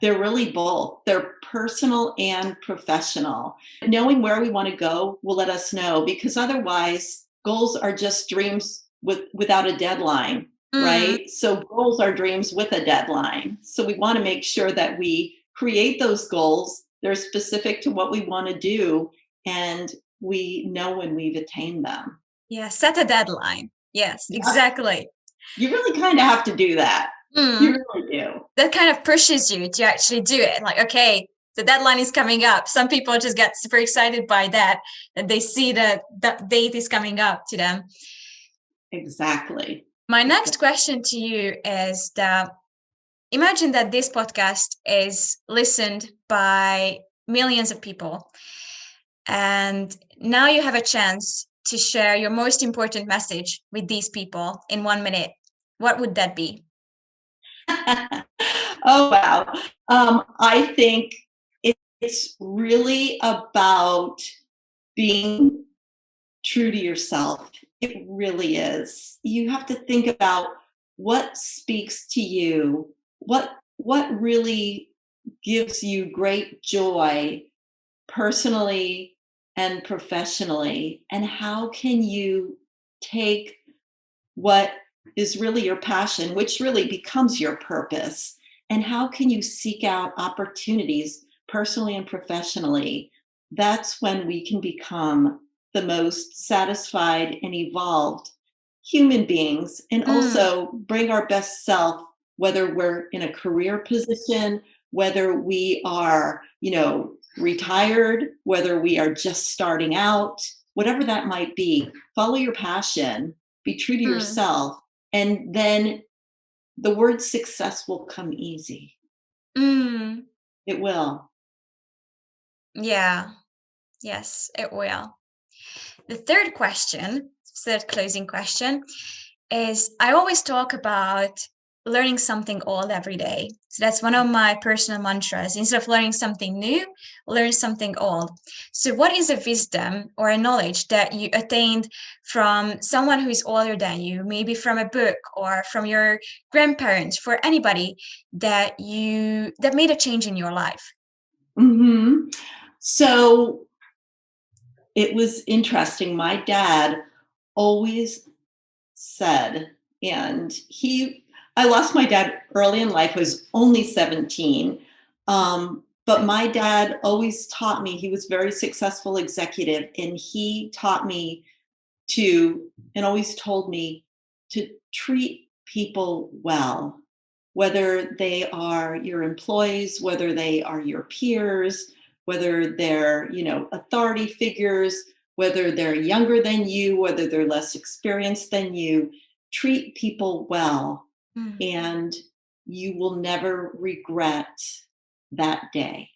They're really both. They're personal and professional. Knowing where we want to go will let us know, because otherwise goals are just dreams without a deadline, right? So goals are dreams with a deadline. So we want to make sure that we create those goals. They're specific to what we want to do, and we know when we've attained them. Yeah, set a deadline. Yes, exactly. You really kind of have to do that. You really do. That kind of pushes you to actually do it. Like, okay, the deadline is coming up. Some people just get super excited by that they see that date is coming up to them. Exactly. My next question to you is that imagine that this podcast is listened by millions of people, and now you have a chance to share your most important message with these people in 1 minute. What would that be? Oh, wow. I think it's really about being true to yourself. It really is. You have to think about what speaks to you, what really gives you great joy personally and professionally, and how can you take what is really your passion, which really becomes your purpose, and how can you seek out opportunities personally and professionally? That's when we can become the most satisfied and evolved human beings and Mm, also bring our best self, whether we're in a career position, whether we are, retired, whether we are just starting out, whatever that might be. Follow your passion, be true to mm, yourself, and then the word success will come easy. mm. It will. Yeah. Yes, it will. The third closing question, is I always talk about learning something old every day. So that's one of my personal mantras. Instead of learning something new, learn something old. So, what is a wisdom or a knowledge that you attained from someone who is older than you, maybe from a book or from your grandparents, for anybody that made a change in your life? Hmm. So it was interesting. My dad always said, and I lost my dad early in life. I was only 17. But my dad always taught me, he was very successful executive, and he taught me and always told me to treat people well, whether they are your employees, whether they are your peers, whether they're, authority figures, whether they're younger than you, whether they're less experienced than you. Treat people well, Mm. and you will never regret that day.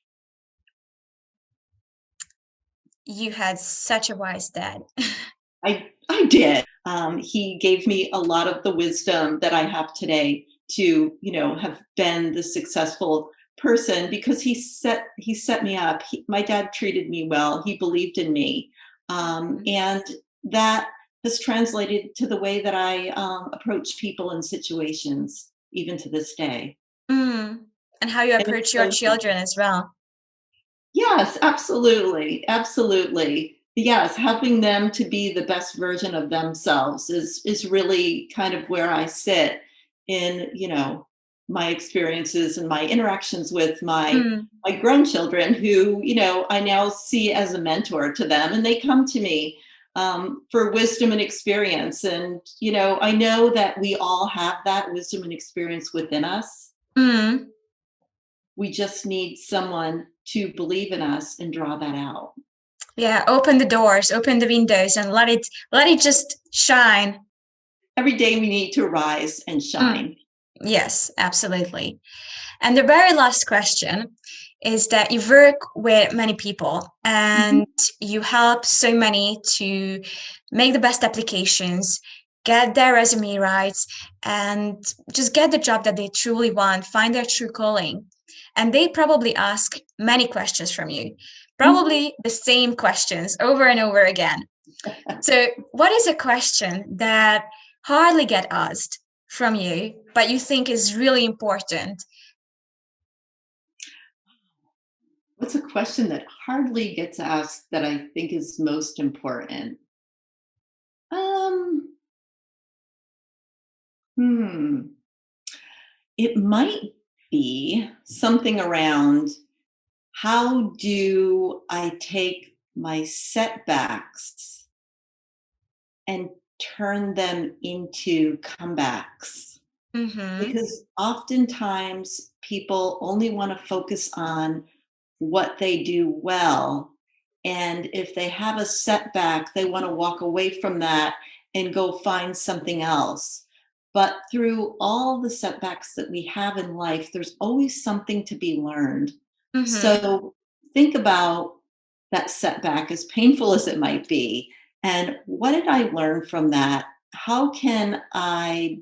You had such a wise dad. I did. He gave me a lot of the wisdom that I have today to, have been the successful person because he set me up. My dad treated me well. He believed in me, and that has translated to the way that I approach people in situations, even to this day. Mm. And how you And it's approach your so children as well. Yes, absolutely, absolutely. Yes, helping them to be the best version of themselves is really kind of where I sit in, my experiences and my interactions with Mm. my grown children who, I now see as a mentor to them, and they come to me for wisdom and experience. And, I know that we all have that wisdom and experience within us. Mm. We just need someone to believe in us and draw that out. Yeah, open the doors, open the windows, and let it just shine. Every day we need to rise and Mm. shine. Yes, absolutely. And the very last question is that you work with many people Mhm. and you help so many to make the best applications, get their resume right, and just get the job that they truly want, find their true calling. And they probably ask many questions from you, Mhm. probably the same questions over and over again. So, what is a question that hardly get asked from you, but you think is really important? What's a question that hardly gets asked that I think is most important? Um, hmm. It might be something around how do I take my setbacks and turn them into comebacks? Mm-hmm. Because oftentimes people only want to focus on what they do well. And if they have a setback, they want to walk away from that and go find something else. But through all the setbacks that we have in life, there's always something to be learned. Mm-hmm. So think about that setback, as painful as it might be. And what did I learn from that? How can I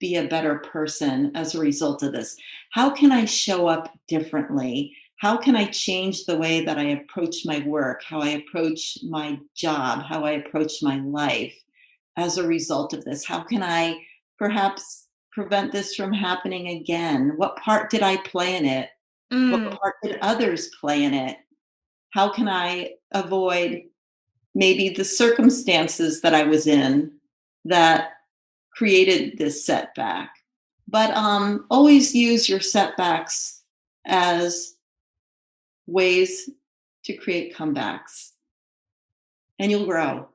be a better person as a result of this? How can I show up differently? How can I change the way that I approach my work, how I approach my job, how I approach my life as a result of this? How can I perhaps prevent this from happening again? What part did I play in it? What Mm. part did others play in it? How can I avoid maybe the circumstances that I was in? that created this setback. But always use your setbacks as ways to create comebacks, and you'll grow.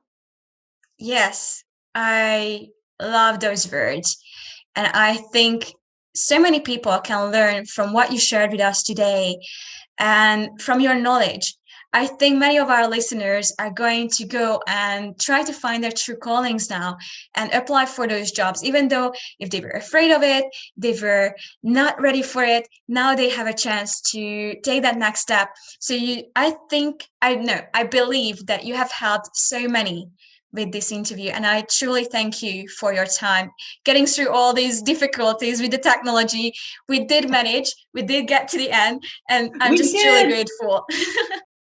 Yes, I love those words. And I think so many people can learn from what you shared with us today and from your knowledge. I think many of our listeners are going to go and try to find their true callings now and apply for those jobs, even though if they were afraid of it, they were not ready for it. Now they have a chance to take that next step. So I believe that you have helped so many with this interview. And I truly thank you for your time getting through all these difficulties with the technology. We did manage, we did get to the end, and I'm We just truly did. grateful.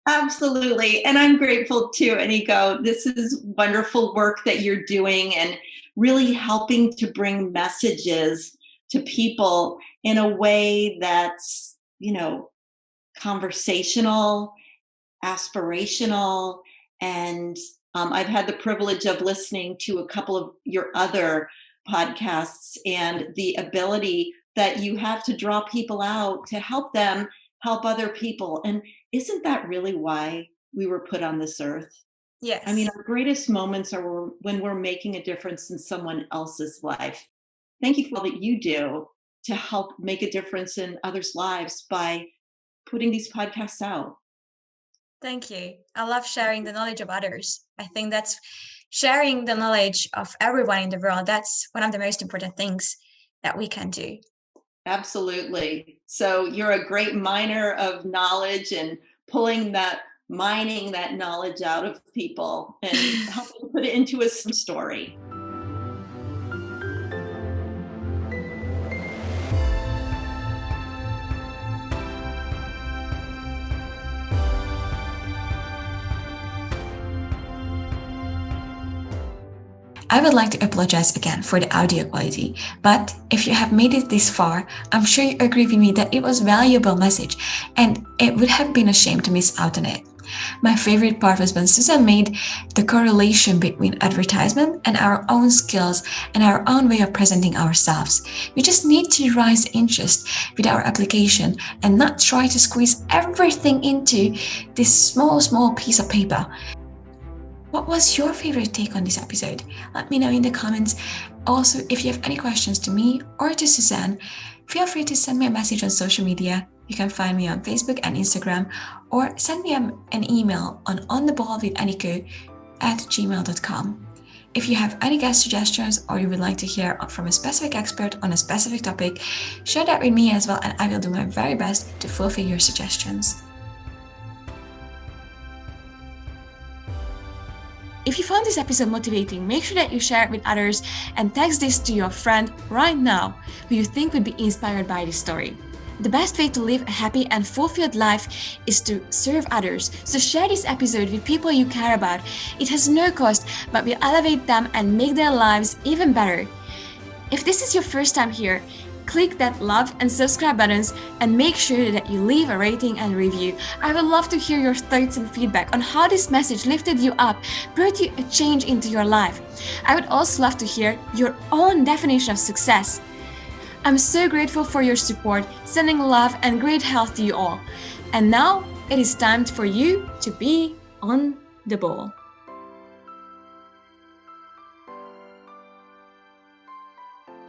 Absolutely. And I'm grateful too, Eniko. This is wonderful work that you're doing and really helping to bring messages to people in a way that's, conversational, aspirational. And I've had the privilege of listening to a couple of your other podcasts, and the ability that you have to draw people out to help them help other people. And isn't that really why we were put on this earth? Yes. I mean, our greatest moments are when we're making a difference in someone else's life. Thank you for all that you do to help make a difference in others' lives by putting these podcasts out. Thank you. I love sharing the knowledge of others. I think that's sharing the knowledge of everyone in the world. That's one of the most important things that we can do. Absolutely. So you're a great miner of knowledge and mining that knowledge out of people and helping put it into a story. I would like to apologize again for the audio quality, but if you have made it this far, I'm sure you agree with me that it was a valuable message and it would have been a shame to miss out on it. My favorite part was when Suzanne made the correlation between advertisement and our own skills and our own way of presenting ourselves. We just need to raise interest with our application and not try to squeeze everything into this small piece of paper. What was your favorite take on this episode? Let me know in the comments. Also, if you have any questions to me or to Suzanne, feel free to send me a message on social media. You can find me on Facebook and Instagram, or send me an email on ontheballwitheniko@gmail.com. If you have any guest suggestions or you would like to hear from a specific expert on a specific topic, share that with me as well, and I will do my very best to fulfill your suggestions. If you found this episode motivating, make sure that you share it with others and text this to your friend right now who you think would be inspired by this story. The best way to live a happy and fulfilled life is to serve others. So share this episode with people you care about. It has no cost, but will elevate them and make their lives even better. If this is your first time here, click that love and subscribe buttons and make sure that you leave a rating and review. I would love to hear your thoughts and feedback on how this message lifted you up, brought you a change into your life. I would also love to hear your own definition of success. I'm so grateful for your support, sending love and great health to you all. And now it is time for you to be on the ball.